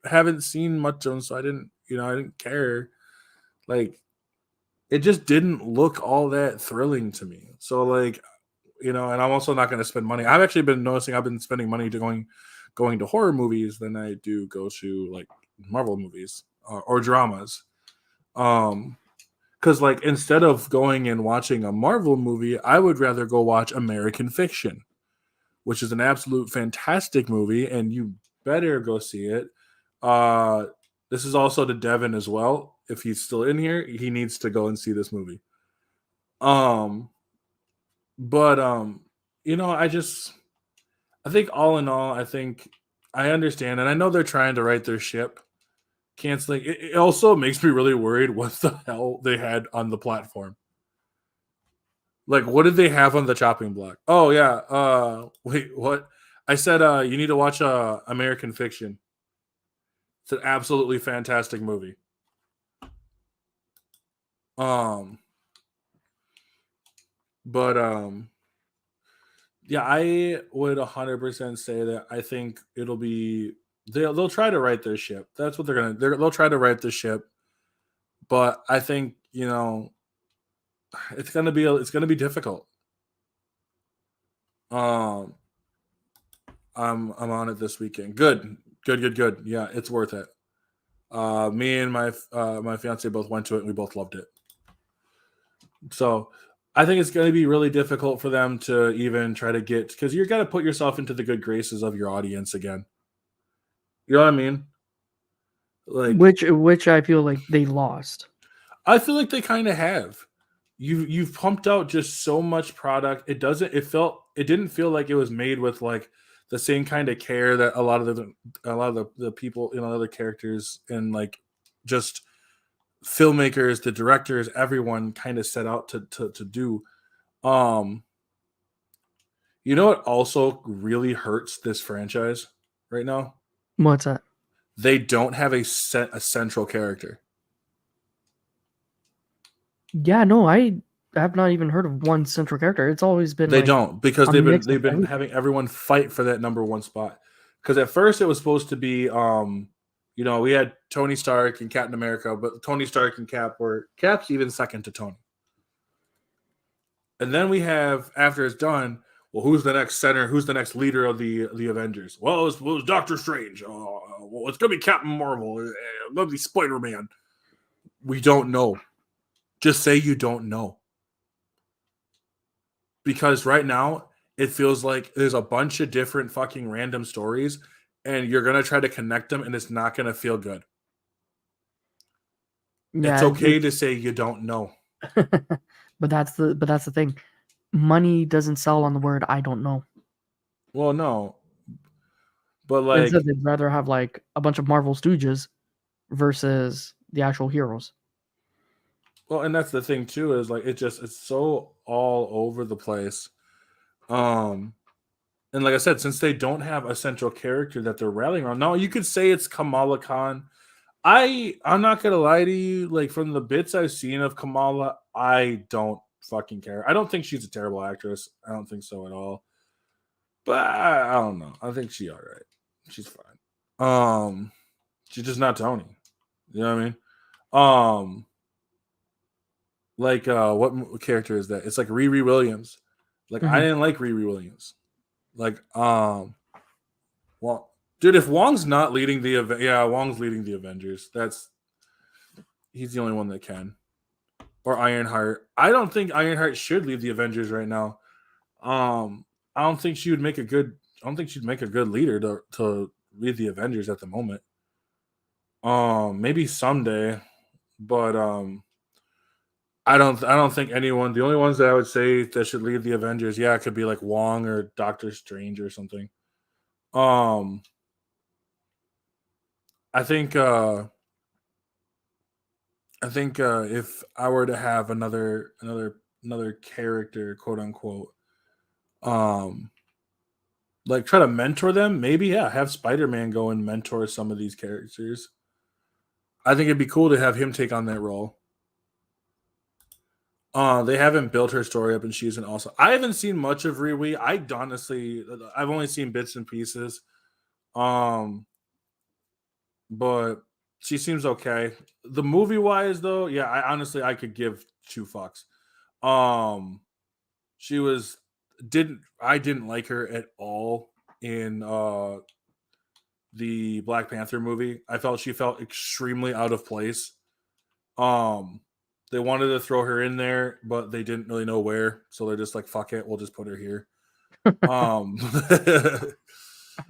Speaker 1: haven't seen much of them, so I didn't care. Like, it just didn't look all that thrilling to me. So like, and I'm also not going to spend money. I've actually been noticing I've been spending money to going to horror movies than I do go to like Marvel movies or dramas. Because like instead of going and watching a Marvel movie, I would rather go watch American Fiction, which is an absolute fantastic movie, and you better go see it. This is also to Devin as well. If he's still in here, he needs to go and see this movie. But I think all in all, I think I understand, and I know they're trying to right their ship. Canceling it also makes me really worried what the hell they had on the platform. Like, what did they have on the chopping block? Oh yeah. Wait, what? I said you need to watch American Fiction. It's an absolutely fantastic movie. Um, but yeah, I would 100% say that I think it'll be they'll try to right their ship. That's what they'll try to right the ship. But I think it's gonna be difficult. Um, I'm on it this weekend. Good. Yeah, it's worth it. Me and my fiance both went to it and we both loved it. So I think it's going to be really difficult for them to even try to get because you're going to put yourself into the good graces of your audience again. You know what I mean? Like
Speaker 2: Which I feel like they lost.
Speaker 1: I feel like they kind of have. You've pumped out just so much product. It didn't feel like it was made with like the same kind of care that a lot of the people, other characters and like just filmmakers, the directors, everyone kind of set out to do. Um You know what also really hurts this franchise right now?
Speaker 2: What's that?
Speaker 1: They don't have a central character.
Speaker 2: Yeah, no, I have not even heard of one central character. It's always been
Speaker 1: They
Speaker 2: like
Speaker 1: don't because
Speaker 2: a mix of
Speaker 1: they've been
Speaker 2: everything.
Speaker 1: having everyone fight for that number one spot. Because at first it was supposed to be, we had Tony Stark and Captain America, but Tony Stark and Cap's even second to Tony. And then we have, after it's done, well, who's the next center? Who's the next leader of the Avengers? Well, it was Doctor Strange. Well, it's gonna be Captain Marvel. It's gonna be Spider Man. We don't know. Just say you don't know, because right now it feels like there's a bunch of different fucking random stories, and you're gonna try to connect them, and it's not gonna feel good. It's
Speaker 2: Yeah,
Speaker 1: okay to say you don't know.
Speaker 2: but that's the thing. Money doesn't sell on the word I don't know.
Speaker 1: Well, no, but
Speaker 2: Instead,
Speaker 1: like,
Speaker 2: they'd rather have like a bunch of Marvel stooges versus the actual heroes.
Speaker 1: well, and that's the thing too, is like it's so all over the place. Um, and like I said, since they don't have a central character that they're rallying around, now you could say it's Kamala Khan. I'm not gonna lie to you, like from the bits I've seen of Kamala, I don't fucking care. I don't think she's a terrible actress. I don't think so at all. But I don't know. I think she's all right. She's fine. She's just not Tony. You know what I mean? Um, like what character is that? It's like Riri Williams. Like I
Speaker 2: Mhm.
Speaker 1: didn't like Riri Williams. Like well, dude, if Wong's not leading the event, yeah, Wong's leading the Avengers. He's the only one that can. Or Ironheart. I don't think Ironheart should lead the Avengers right now. I don't think she would make a good. I don't think she'd make a good leader to lead the Avengers at the moment. Maybe someday, but I don't think anyone. The only ones that I would say that should lead the Avengers, yeah, it could be like Wong or Doctor Strange or something. Um, I think if I were to have another character, quote unquote, um, like try to mentor them, maybe yeah, have Spider Man go and mentor some of these characters. I think it'd be cool to have him take on that role. They haven't built her story up, and she's an awesome. I haven't seen much of Riri. I've only seen bits and pieces. Um, but she seems okay. The movie wise, though, yeah, I could give two fucks. Um, she was didn't I didn't like her at all in the Black Panther movie. I felt she felt extremely out of place. Um, they wanted to throw her in there, but they didn't really know where, so they're just like, "Fuck it, we'll just put her here." Um,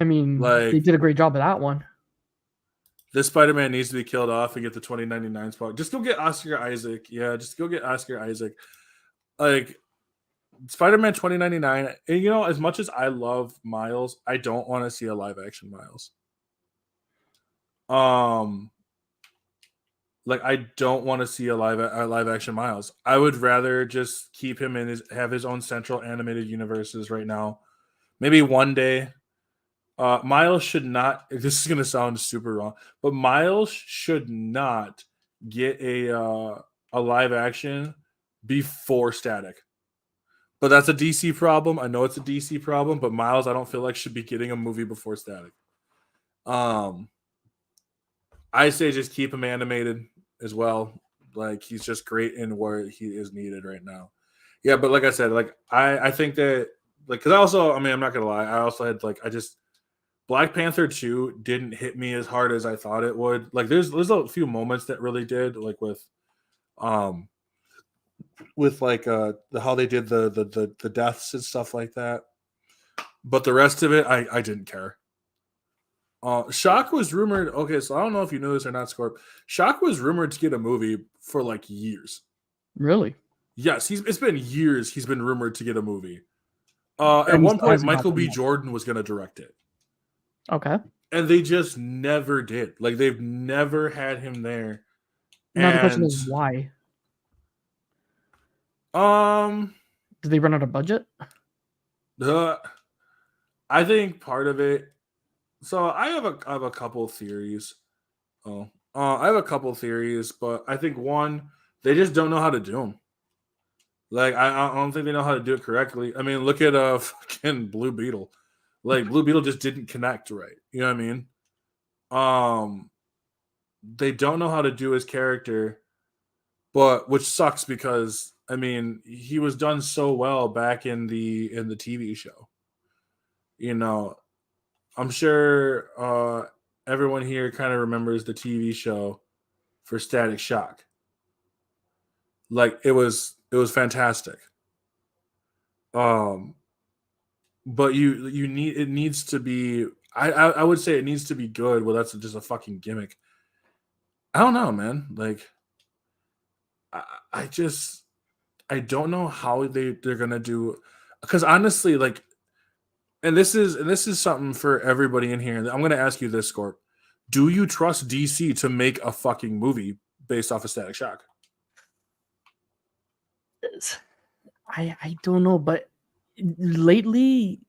Speaker 2: I mean, they
Speaker 1: like
Speaker 2: did a great job of that one.
Speaker 1: this Spider-Man needs to be killed off and get the 2099 spot. Just go get Oscar Isaac. Yeah, just go get Oscar Isaac. Like Spider-Man 2099. And as much as I love Miles, I don't want to see a live action Miles. Um, like I don't want to see a live action Miles. I would rather just keep him in have his own central animated universes right now. Maybe one day. Miles should not. This is gonna sound super wrong, but Miles should not get a live action before Static. But that's a DC problem. I know it's a DC problem, but Miles, I don't feel like should be getting a movie before Static. Um, I say just keep him animated as well. Like he's just great in where he is needed right now. Yeah, but like I said, like I think that like because I mean I'm not gonna lie, I also had like I just Black Panther 2 didn't hit me as hard as I thought it would. Like there's a few moments that really did, like um with like how they did the deaths and stuff like that. But the rest of it I didn't care. Shock was rumored. Okay, so I don't know if you knew this or not, Scorp. Shock was rumored to get a movie for like years.
Speaker 2: Really?
Speaker 1: Yes, it's been years he's been rumored to get a movie. At
Speaker 2: And he
Speaker 1: one
Speaker 2: still
Speaker 1: point,
Speaker 2: hasn't got
Speaker 1: Michael
Speaker 2: one
Speaker 1: B.
Speaker 2: yet.
Speaker 1: Jordan was going to direct it.
Speaker 2: Okay.
Speaker 1: And they just never did. Like they've never had him there.
Speaker 2: Now the question
Speaker 1: And
Speaker 2: is why?
Speaker 1: um
Speaker 2: Did they run out of budget?
Speaker 1: Uh, I think part of it. So I have a couple theories. Oh, I have a couple theories, but I think one, they just don't know how to do them. Like I don't think they know how to do it correctly. I mean, look at fucking Blue Beetle. Like Blue Beetle just didn't connect right. You know what I mean? Um, they don't know how to do his character, but which sucks because I mean he was done so well back in the TV show. You know, I'm sure everyone here kind of remembers the TV show for Static Shock. Like it was fantastic. Um, but you need it needs to be. I would say it needs to be good. Well, that's just a fucking gimmick. I don't know, man. Like I, I just I don't know how they're gonna do because honestly, like, and this is something for everybody in here. I'm gonna ask you this, Scorp. Do you trust DC to make a fucking movie based off of Static Shock?
Speaker 2: I don't know, but lately,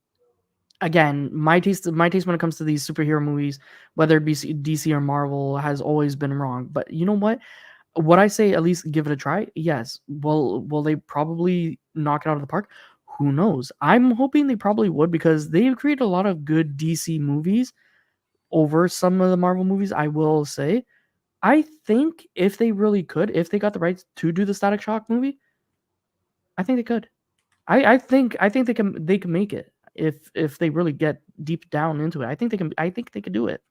Speaker 2: again, my taste when it comes to these superhero movies, whether it be DC or Marvel, has always been wrong. But you know what? Would I say at least give it a try? Yes. Will they probably knock it out of the park? Who knows? I'm hoping they probably would because they've created a lot of good DC movies over some of the Marvel movies. I will say, I think if they really could, if they got the rights to do the Static Shock movie, I think they could. I think they can make it if they really get deep down into it. I think they could do it.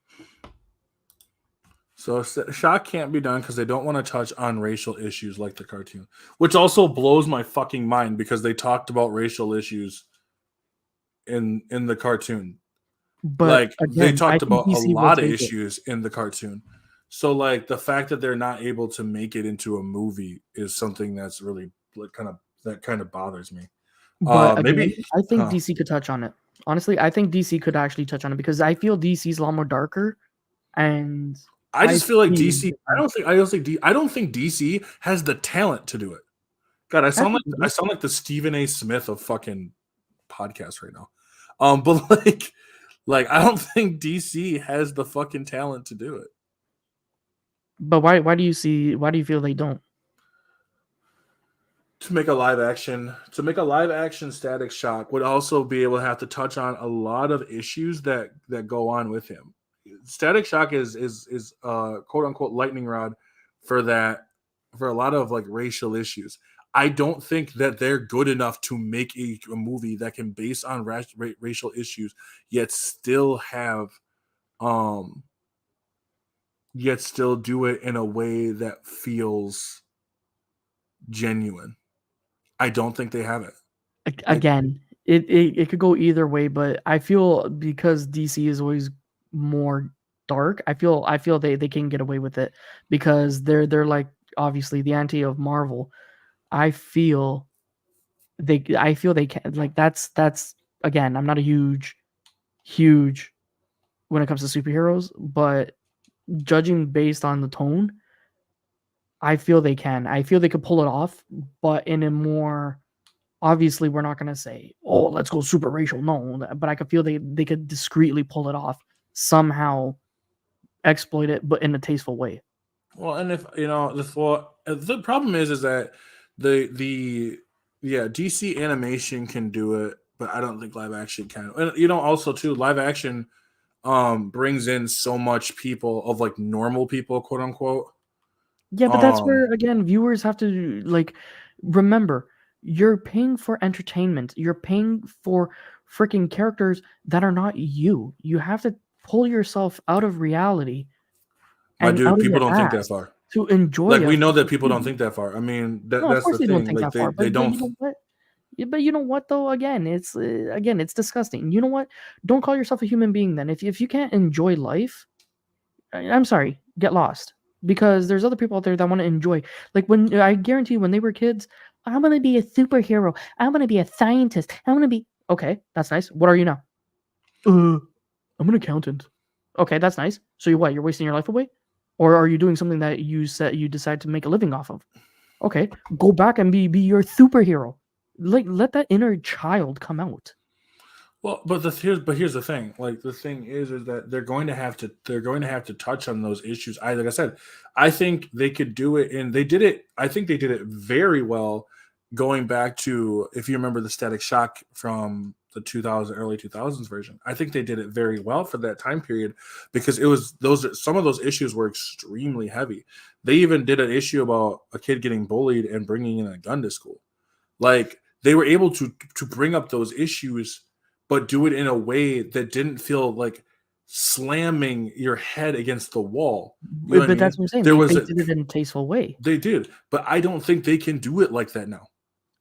Speaker 1: So Shock can't be done because they don't want to touch on racial issues like the cartoon, which also blows my fucking mind because they talked about racial issues in the cartoon.
Speaker 2: But
Speaker 1: Like they
Speaker 2: again, I
Speaker 1: talked
Speaker 2: think
Speaker 1: about a
Speaker 2: DC will
Speaker 1: lot of
Speaker 2: take it.
Speaker 1: issues in the cartoon. So like the fact that they're not able to make it into a movie is something that's really like kind of bothers me.
Speaker 2: But again,
Speaker 1: Maybe
Speaker 2: I think
Speaker 1: huh.
Speaker 2: DC could touch on it. Honestly, I think DC could actually touch on it because I feel DC is a lot more darker, and
Speaker 1: I
Speaker 2: I
Speaker 1: just feel like
Speaker 2: see
Speaker 1: DC. I don't think DC has the talent to do it. God, I
Speaker 2: actually
Speaker 1: sound like the Stephen A. Smith of fucking podcast right now. But like I don't think DC has the fucking talent to do it.
Speaker 2: but why do you feel they don't?
Speaker 1: To make a live action Static Shock would also be able to have to touch on a lot of issues that go on with him. Static Shock is quote unquote lightning rod for that for a lot of like racial issues. I don't think that they're good enough to make a movie that can base on racial issues yet still have um yet still do it in a way that feels genuine. I don't think they have it. Like
Speaker 2: Again, it could go either way, but I feel because DC is always more dark, I feel they can get away with it because they're like obviously the anti of Marvel. I feel I feel they can like that's again, I'm not a huge when it comes to superheroes, but judging based on the tone, I feel they can. I feel they could pull it off, but in a more obviously we're not gonna say, "Oh, let's go super racial." No, but I could feel they could discreetly pull it off somehow, exploit it, but in a tasteful way.
Speaker 1: well, and if you know the problem is that the yeah DC animation can do it, but I don't think live action can. And you know, also too, live action brings in so much people of like normal people, quote unquote.
Speaker 2: Yeah, but that's
Speaker 1: Um,
Speaker 2: where again viewers have to like remember you're paying for entertainment. You're paying for freaking characters that are not you. You have to pull yourself out of reality
Speaker 1: my
Speaker 2: and
Speaker 1: dude,
Speaker 2: out of
Speaker 1: people
Speaker 2: your
Speaker 1: don't think that
Speaker 2: ass
Speaker 1: far.
Speaker 2: to enjoy
Speaker 1: Like
Speaker 2: a
Speaker 1: we know that
Speaker 2: freaking
Speaker 1: people don't
Speaker 2: movie.
Speaker 1: think that far. I mean,
Speaker 2: No, of
Speaker 1: that's
Speaker 2: course
Speaker 1: the
Speaker 2: they don't
Speaker 1: thing.
Speaker 2: think
Speaker 1: Like
Speaker 2: that far,
Speaker 1: they
Speaker 2: but
Speaker 1: don't.
Speaker 2: you know what? Yeah, but you know what though? Again, it's disgusting. You know what? Don't call yourself a human being then. If you can't enjoy life, I'm sorry, get lost. Because there's other people out there that want to enjoy. Like when I guarantee when they were kids, I'm gonna be a superhero. I'm gonna be a scientist. I'm gonna be okay. That's nice. What are you now? Uh, I'm an accountant. Okay, that's nice. So you what? You're wasting your life away, or are you doing something that you said you decide to make a living off of? Okay, go back and be your superhero. Like let that inner child come out.
Speaker 1: Well, here's the thing. Like the thing is that they're going to have to touch on those issues. Like I said, I think they could do it, and they did it. I think they did it very well. Going back to, if you remember the Static Shock from the 2000 early 2000s version, I think they did it very well for that time period because it was those some of those issues were extremely heavy. They even did an issue about a kid getting bullied and bringing in a gun to school. Like they were able to bring up those issues, but do it in a way that didn't feel like slamming your head against the wall. You know what I
Speaker 2: But
Speaker 1: mean?
Speaker 2: that's what I'm saying.
Speaker 1: There
Speaker 2: They
Speaker 1: was
Speaker 2: they
Speaker 1: a
Speaker 2: did it in a tasteful way.
Speaker 1: They did, but I don't think they can do it like that now.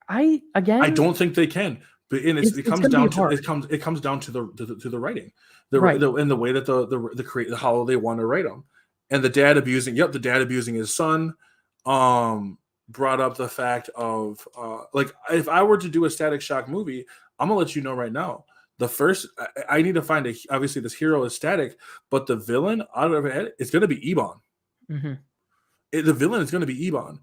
Speaker 2: I
Speaker 1: I
Speaker 2: again,
Speaker 1: don't think they can. But and it
Speaker 2: it's
Speaker 1: comes
Speaker 2: gonna be
Speaker 1: down to
Speaker 2: hard,
Speaker 1: it comes down to the writing,
Speaker 2: right?
Speaker 1: and the way that the create how they want to write them, and the dad abusing. Yep, the dad abusing his son. Brought up the fact of like if I were to do a Static Shock movie, I'm gonna let you know right now. The first I need to find obviously this hero is Static, but the villain out of it is gonna be Ebon.
Speaker 2: Hmm.
Speaker 1: The villain is going to be Ebon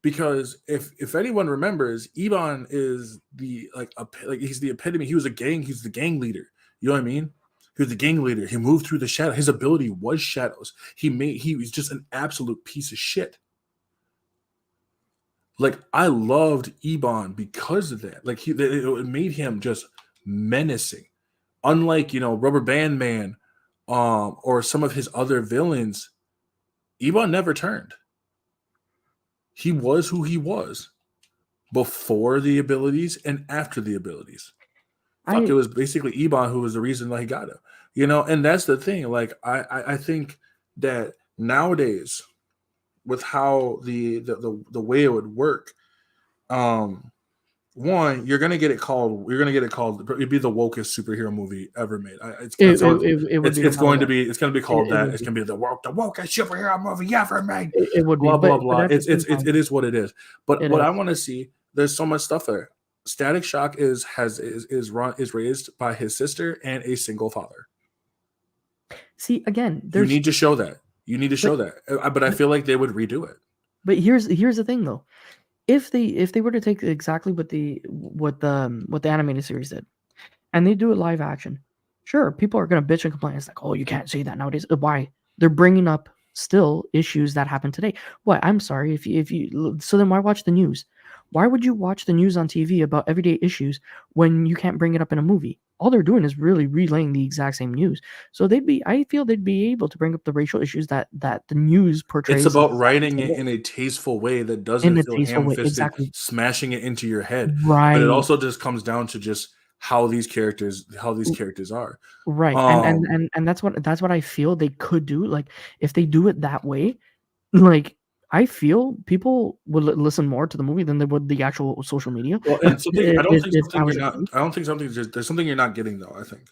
Speaker 1: because if anyone remembers, Ebon is the like he's the epitome. He's the gang leader. You know what I mean? He was the gang leader. He moved through the shadow. His ability was shadows. He was just an absolute piece of shit. Like I loved Ebon because of that. Like it made him just menacing. Unlike Rubber Band Man, or some of his other villains, Ebon never turned. He was who he was before the abilities and after the abilities. Fuck, it
Speaker 2: I
Speaker 1: was basically Ebon who was the reason why he got it. And that's the thing. Like I think that nowadays, with how the way it would work, um, one, it'd be the wokest superhero movie ever made.
Speaker 2: it would be no
Speaker 1: It's
Speaker 2: matter
Speaker 1: going to
Speaker 2: what.
Speaker 1: be called
Speaker 2: It
Speaker 1: that.
Speaker 2: would
Speaker 1: It's
Speaker 2: be.
Speaker 1: going to be the wokest superhero movie ever made.
Speaker 2: It would be.
Speaker 1: Blah blah
Speaker 2: But
Speaker 1: blah.
Speaker 2: at the same time,
Speaker 1: It is what it is. But
Speaker 2: it
Speaker 1: what I
Speaker 2: is.
Speaker 1: want to see, there's so much stuff there. Static Shock is raised by his sister and a single father.
Speaker 2: See, again,
Speaker 1: You
Speaker 2: there's
Speaker 1: need to show that. You need to
Speaker 2: but
Speaker 1: show that. But I
Speaker 2: but
Speaker 1: feel like they would redo it.
Speaker 2: but here's the thing though. If they were to take exactly what the animated series did, and they do it live action, sure, people are gonna bitch and complain. It's like, oh, you can't say that nowadays. Why? They're bringing up still issues that happen today. What? I'm sorry if you so then why watch the news? Why would you watch the news on TV about everyday issues when you can't bring it up in a movie? All they're doing is really relaying the exact same news. So I feel they'd be able to bring up the racial issues that the news
Speaker 1: It's
Speaker 2: portrays in
Speaker 1: about
Speaker 2: exactly the
Speaker 1: writing
Speaker 2: same
Speaker 1: it
Speaker 2: way,
Speaker 1: in a tasteful way that
Speaker 2: in
Speaker 1: doesn't
Speaker 2: a
Speaker 1: feel
Speaker 2: tasteful way.
Speaker 1: ham-fisted,
Speaker 2: Exactly.
Speaker 1: smashing it into your head. But it
Speaker 2: Right.
Speaker 1: also just comes down to just how these characters are.
Speaker 2: Right. And and
Speaker 1: Um,
Speaker 2: and and that's what I feel they could do. Like if they do it that way, like I feel people would listen more to the movie than they would the actual social media.
Speaker 1: well, and something I don't think
Speaker 2: If
Speaker 1: something
Speaker 2: that
Speaker 1: you're
Speaker 2: was the
Speaker 1: not.
Speaker 2: case.
Speaker 1: I don't think something there's something you're not getting though. I think,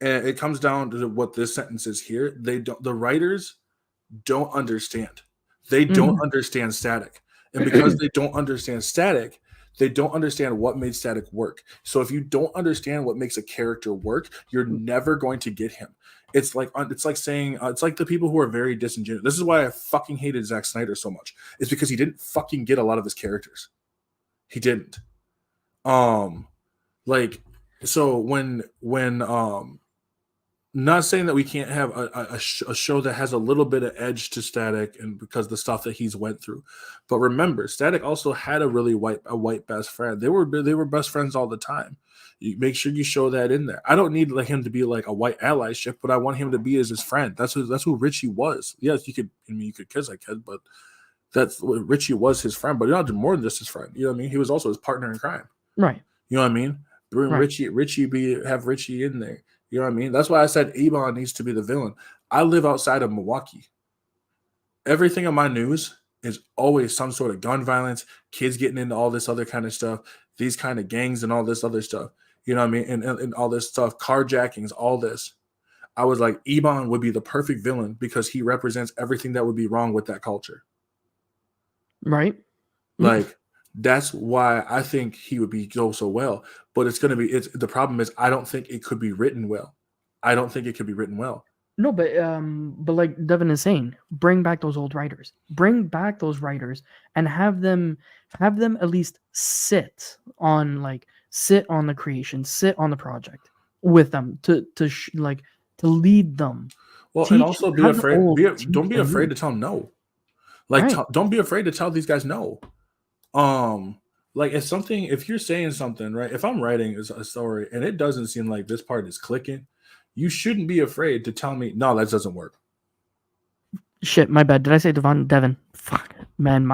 Speaker 1: and it comes down to what this sentence is here. They don't. The writers don't understand. They don't
Speaker 2: Mhm.
Speaker 1: understand Static. And because they don't understand Static, they don't understand what made Static work. So if you don't understand what makes a character work, you're never going to get him. It's like saying it's like the people who are very disingenuous. This is why I fucking hated Zack Snyder so much. It's because he didn't fucking get a lot of his characters. He didn't. Um like so when not saying that we can't have a show that has a little bit of edge to Static, and because the stuff that he's went through, but remember, Static also had a white best friend. They were best friends all the time. You make sure you show that in there. I don't need like him to be like a white allyship, but I want him to be as his friend. That's who Richie was. Yes, you could kiss a kid, but that's what Richie was, his friend. But not more than just his friend. You know what I mean? He was also his partner in crime.
Speaker 2: Right.
Speaker 1: You know what I mean? Bring
Speaker 2: Right.
Speaker 1: Have Richie in there. You know what I mean? That's why I said Ebon needs to be the villain. I live outside of Milwaukee. Everything on my news is always some sort of gun violence, kids getting into all this other kind of stuff, these kind of gangs and all this other stuff. You know what I mean? And all this stuff, carjackings, all this. I was like, Ebon would be the perfect villain because he represents everything that would be wrong with that culture.
Speaker 2: Right.
Speaker 1: Like that's why I think he would be go so well. But it's the problem is I don't think it could be written well. I don't think it could be written well.
Speaker 2: No, but like Devin is saying, bring back those old writers. Bring back those writers and have them at least sit on the creation, sit on the project. with them to lead them.
Speaker 1: Well, and
Speaker 2: Teach
Speaker 1: also be
Speaker 2: have the
Speaker 1: afraid.
Speaker 2: old teach
Speaker 1: Don't be
Speaker 2: the
Speaker 1: afraid
Speaker 2: new.
Speaker 1: to tell them no. Like,
Speaker 2: Right.
Speaker 1: don't be afraid to tell these guys no. Like if you're saying something, right? If I'm writing a story and it doesn't seem like this part is clicking, you shouldn't be afraid to tell me no, that doesn't work.
Speaker 2: Shit, my bad. Did I say Devin? Fuck, man,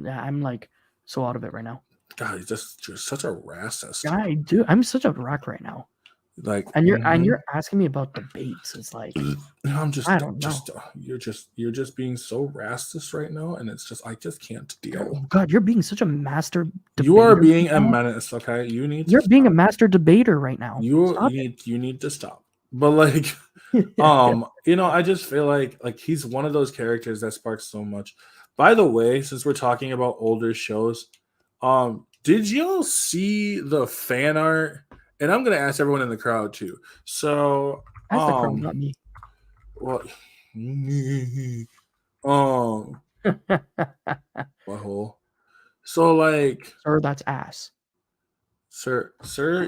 Speaker 2: I'm like so out of it right now.
Speaker 1: God, you're such a racist.
Speaker 2: I'm such a rock right now.
Speaker 1: Like,
Speaker 2: And you're asking me about debates. It's like
Speaker 1: I'm just,
Speaker 2: I don't know.
Speaker 1: you're just being so racist right now, and it's just I just can't deal.
Speaker 2: Oh God, you're being such a master debater.
Speaker 1: You are being a menace. Okay, you need.
Speaker 2: You're being a master debater right now.
Speaker 1: You need to stop. But like, I just feel like he's one of those characters that sparks so much. By the way, since we're talking about older shows, did y'all see the fan art? And I'm gonna ask everyone in the crowd too. So,
Speaker 2: That's the crowd, not me.
Speaker 1: What? Butthole. So, like,
Speaker 2: sir, that's ass.
Speaker 1: Sir,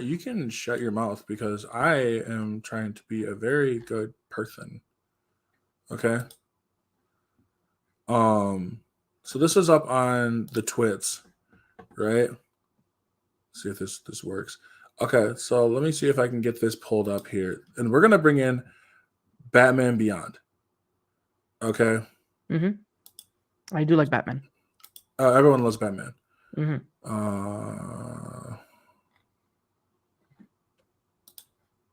Speaker 1: you can shut your mouth because I am trying to be a very good person. Okay. So this was up on the twits, right? See if this works. Okay, so let me see if I can get this pulled up here, and we're gonna bring in Batman Beyond. Okay.
Speaker 2: I do like Batman.
Speaker 1: Everyone loves Batman.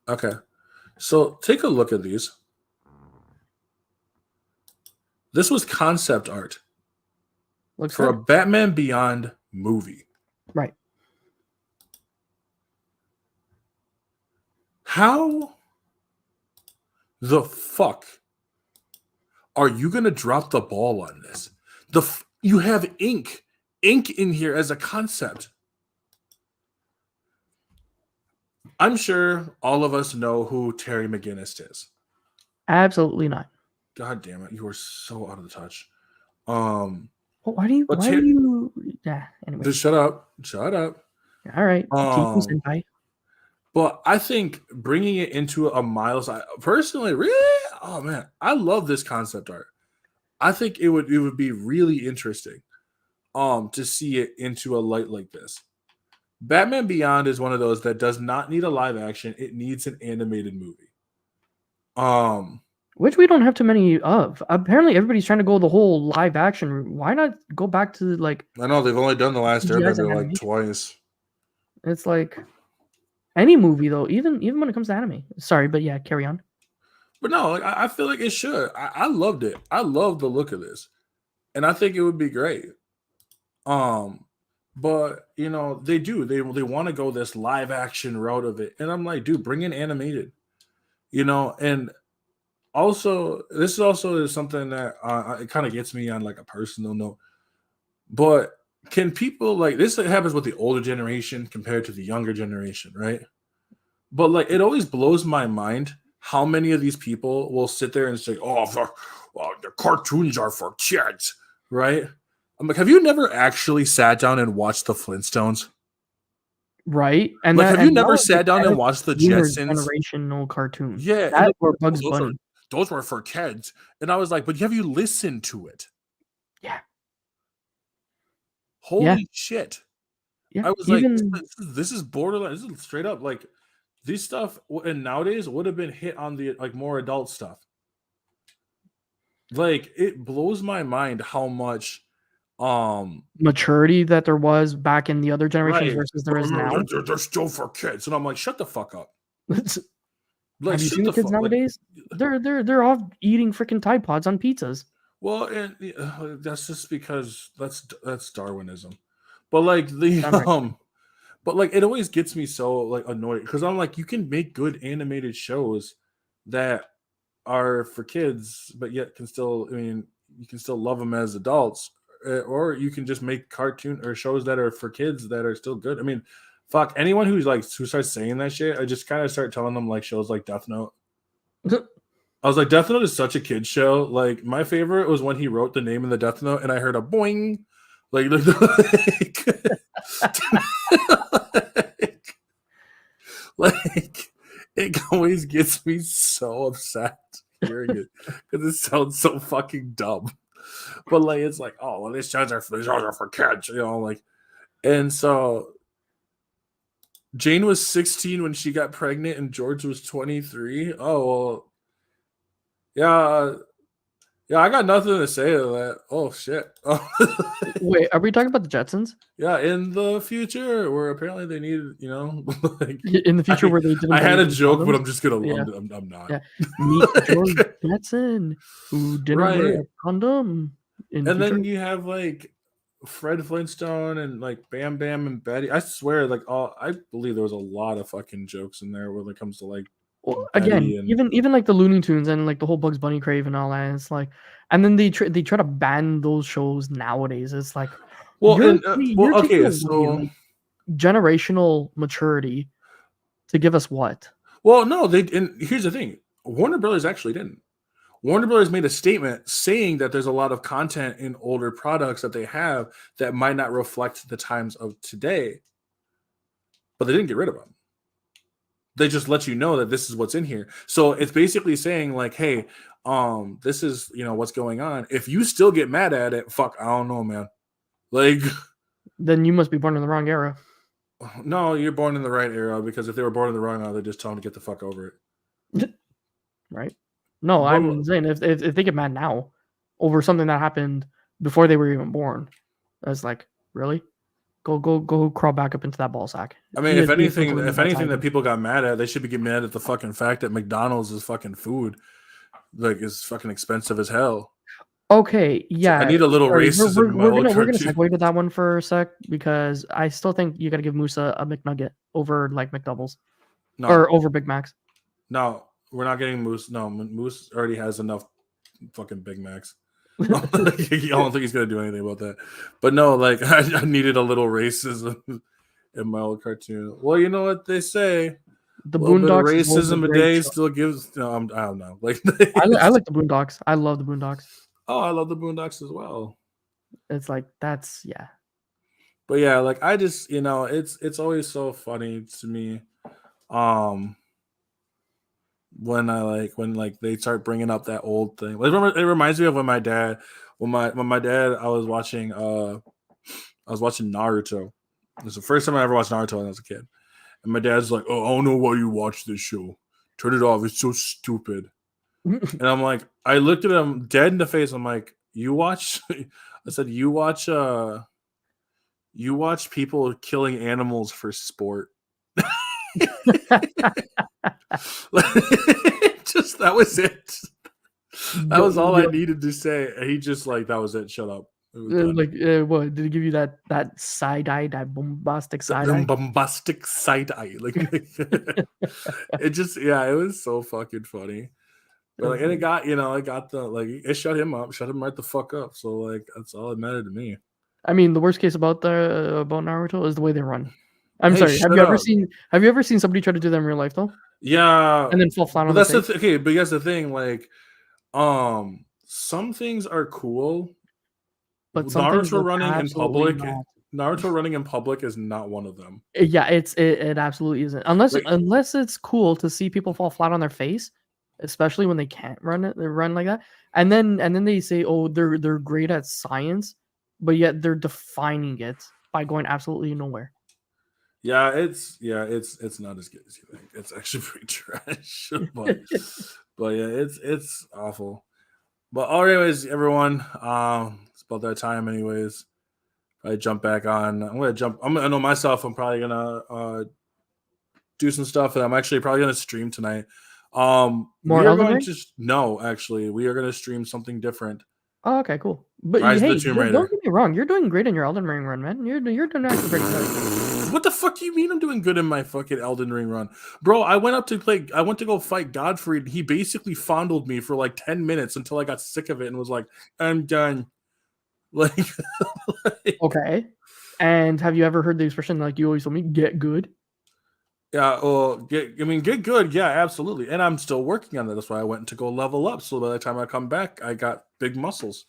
Speaker 1: Okay, so take a look at these. This was concept art for a Batman Beyond movie.
Speaker 2: Right.
Speaker 1: How the fuck are you going to drop the ball on this? You have ink in here as a concept. I'm sure all of us know who Terry McGinnis is.
Speaker 2: Absolutely not.
Speaker 1: God damn it, you are so out of touch.
Speaker 2: Well, why do you? Yeah. Anyway,
Speaker 1: just shut up.
Speaker 2: All right. Senpai.
Speaker 1: But I think bringing it into a Miles, personally, really, oh man, I love this concept art. I think it would be really interesting, to see it into a light like this. Batman Beyond is one of those that does not need a live action; it needs an animated movie.
Speaker 2: Which we don't have too many of. Apparently, everybody's trying to go the whole live action route. Why not go back to like?
Speaker 1: I know they've only done The Last Airbender like twice.
Speaker 2: It's like any movie though, even when it comes to anime. Sorry, but yeah, carry on.
Speaker 1: But no, like I feel like it should. I loved it. I love the look of this, and I think it would be great. But they do. They want to go this live action route of it, and I'm like, dude, bring in animated. And also this is something that it kind of gets me on like a personal note. But can people like this happens with the older generation compared to the younger generation, right? But like it always blows my mind how many of these people will sit there and say, "Oh, the cartoons are for kids," right? I'm like, have you never actually sat down and watched the Flintstones?
Speaker 2: Right, and
Speaker 1: like, have you never sat down and watched the Jetsons?
Speaker 2: Generational cartoons.
Speaker 1: Yeah,
Speaker 2: that were Bugs Bunny.
Speaker 1: Those were for kids, and I was like, but have you listened to it?
Speaker 2: Yeah.
Speaker 1: Holy shit!
Speaker 2: Yeah,
Speaker 1: I was like, this is borderline. This is straight up like. These stuff and nowadays would have been hit on the like more adult stuff. Like it blows my mind how much
Speaker 2: maturity that there was back in the other generations versus there is now.
Speaker 1: They're still for kids, and I'm like, shut the fuck up.
Speaker 2: Like, have you seen the kids nowadays? They're off eating freaking Tide Pods on pizzas.
Speaker 1: Well, and that's just because that's Darwinism. But like But like it always gets me so like annoyed because I'm like, you can make good animated shows that are for kids, but yet can still, you can still love them as adults, or you can just make cartoon or shows that are for kids that are still good. Fuck anyone who starts saying that shit. I just kind of start telling them like shows like Death Note. I was like, Death Note is such a kid show. Like my favorite was when he wrote the name in the Death Note, and I heard a boing, like it always gets me so upset hearing it because it sounds so fucking dumb. But like, it's like, oh, well, these shows are for kids, like, and so Jane was 16 when she got pregnant, and George was 23. Oh well, yeah, yeah. I got nothing to say to that. Oh shit.
Speaker 2: Wait, are we talking about the Jetsons?
Speaker 1: Yeah, in the future, where apparently they needed, like
Speaker 2: In the future, where they didn't
Speaker 1: I had
Speaker 2: believe
Speaker 1: a
Speaker 2: in
Speaker 1: joke, but
Speaker 2: condoms?
Speaker 1: I'm just gonna,
Speaker 2: Yeah,
Speaker 1: I'm not.
Speaker 2: yeah. Meet George Jetson, who didn't wear
Speaker 1: Right.
Speaker 2: a condom in the
Speaker 1: And
Speaker 2: future.
Speaker 1: then you have like Fred Flintstone and like Bam Bam and Betty. I swear, like I believe there was a lot of fucking jokes in there when it comes to like
Speaker 2: Well, again,
Speaker 1: Betty and
Speaker 2: even like the Looney Tunes and like the whole Bugs Bunny crave and all that. It's like, and then they try to ban those shows nowadays. It's like
Speaker 1: well, and
Speaker 2: you're taking
Speaker 1: okay,
Speaker 2: away
Speaker 1: so
Speaker 2: like generational maturity to give us what?
Speaker 1: well, no, they and here's the thing: Warner Brothers actually didn't. Warner Brothers made a statement saying that there's a lot of content in older products that they have that might not reflect the times of today, but they didn't get rid of them. They just let you know that this is what's in here. So it's basically saying like, hey, this is what's going on. If you still get mad at it, fuck, I don't know, man. Like,
Speaker 2: Then you must be born in the wrong era.
Speaker 1: no, you're born in the right era, because if they were born in the wrong era, they just tell them to get the fuck over it.
Speaker 2: Right? No, I'm saying if they get mad now over something that happened before they were even born, it's like, really? Go crawl back up into that ball sack.
Speaker 1: I mean, if anything that people got mad at, they should be getting mad at the fucking fact that McDonald's is fucking food, like, is fucking expensive as hell.
Speaker 2: Okay, yeah.
Speaker 1: I need a little
Speaker 2: sorry,
Speaker 1: racism in my little
Speaker 2: we're gonna
Speaker 1: cartoon.
Speaker 2: segue to that one for a sec, because I still think you gotta give Musa a McNugget over like McDoubles.
Speaker 1: No,
Speaker 2: or over Big Macs.
Speaker 1: no, we're not getting Moose. No, Moose already has enough fucking Big Macs. I don't think he's gonna do anything about that. But no, like I needed a little racism in my old cartoon. Well, you know what they say.
Speaker 2: The
Speaker 1: A little bit of
Speaker 2: Boondocks is always a
Speaker 1: racism a
Speaker 2: great
Speaker 1: day
Speaker 2: show.
Speaker 1: still gives. No, I don't know. Like
Speaker 2: I like the Boondocks. I love the Boondocks.
Speaker 1: oh, I love the Boondocks as well.
Speaker 2: It's like that's yeah.
Speaker 1: But yeah, like I just it's always so funny to me, when they start bringing up that old thing. It reminds me of when my dad I was watching Naruto. It was the first time I ever watched Naruto when I was a kid. And my dad's like, "Oh, I don't know why you watch this show. Turn it off. It's so stupid." And I'm like, I looked at him dead in the face. I'm like, "You watch?" I said, "You watch people killing animals for sport." Just that was it. That was all I needed to say. He just that was it. Shut up.
Speaker 2: What did he give you that side eye, that bombastic side eye?
Speaker 1: Bombastic side eye. It just it was so fucking funny. But and it got it shut him right the fuck up. So that's all that mattered to me.
Speaker 2: I mean, the worst case about Naruto is the way they run. I'm
Speaker 1: Hey,
Speaker 2: sorry. Have you ever seen somebody try to do that in real life though?
Speaker 1: Yeah.
Speaker 2: And then fall flat on
Speaker 1: that's
Speaker 2: the face?
Speaker 1: okay, but that's the thing. Some things are cool.
Speaker 2: But
Speaker 1: Naruto running in public. Naruto running in public is not one of them.
Speaker 2: Yeah, it absolutely isn't. Unless it's cool to see people fall flat on their face, especially when they can't run like that. And then they say, oh, they're great at science, but yet they're defining it by going absolutely nowhere.
Speaker 1: Yeah, it's not as good as you think. It's actually pretty trash. but yeah, it's awful. But anyways, everyone, it's about that time. Anyways, I jump back on. I know myself. I'm probably gonna do some stuff, and I'm actually probably gonna stream tonight.
Speaker 2: More
Speaker 1: we are
Speaker 2: Elden
Speaker 1: going
Speaker 2: Ring?
Speaker 1: to no, actually, we are gonna stream something different.
Speaker 2: Oh, okay, cool. But
Speaker 1: Rise of
Speaker 2: hey,
Speaker 1: the Tomb
Speaker 2: don't
Speaker 1: Raider.
Speaker 2: get me wrong. You're doing great in your Elden Ring run, man. You're doing actually pretty good.
Speaker 1: What the fuck do you mean I'm doing good in my fucking Elden Ring run? Bro, I went to go fight Godfrey, and he basically fondled me for like 10 minutes until I got sick of it and was like, I'm done.
Speaker 2: Okay. And have you ever heard the expression, like you always told me, get good?
Speaker 1: Yeah, well, get good. Yeah, absolutely. And I'm still working on that. That's why I went to go level up. So by the time I come back, I got big muscles.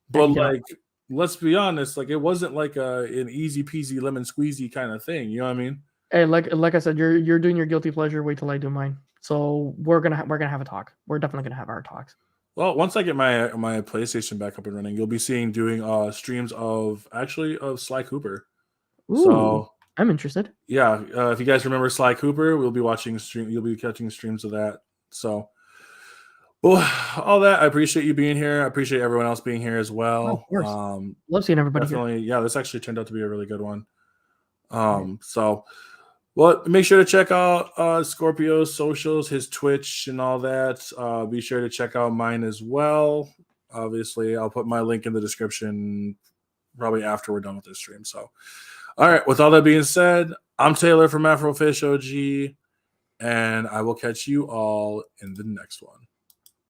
Speaker 1: But let's be honest, it wasn't like an easy peasy lemon squeezy kind of thing. You know what I mean?
Speaker 2: Hey, like I said, you're doing your guilty pleasure. Wait till I do mine. So we're gonna have a talk. We're definitely gonna have our talks.
Speaker 1: Well, once I get my PlayStation back up and running, you'll be seeing doing streams of Sly Cooper.
Speaker 2: Ooh,
Speaker 1: So
Speaker 2: I'm interested.
Speaker 1: yeah, if you guys remember Sly Cooper, we'll be watching stream. You'll be catching streams of that. So, well, all that. I appreciate you being here. I appreciate everyone else being here as
Speaker 2: Oh, of
Speaker 1: well.
Speaker 2: course. Love seeing everybody here.
Speaker 1: Definitely, yeah. This actually turned out to be a really good one. So, well, make sure to check out Scorpio's socials, his Twitch, and all that. Be sure to check out mine as well. Obviously, I'll put my link in the description probably after we're done with this stream. So, all right. With all that being said, I'm Taylor from Afro OG, and I will catch you all in the next one.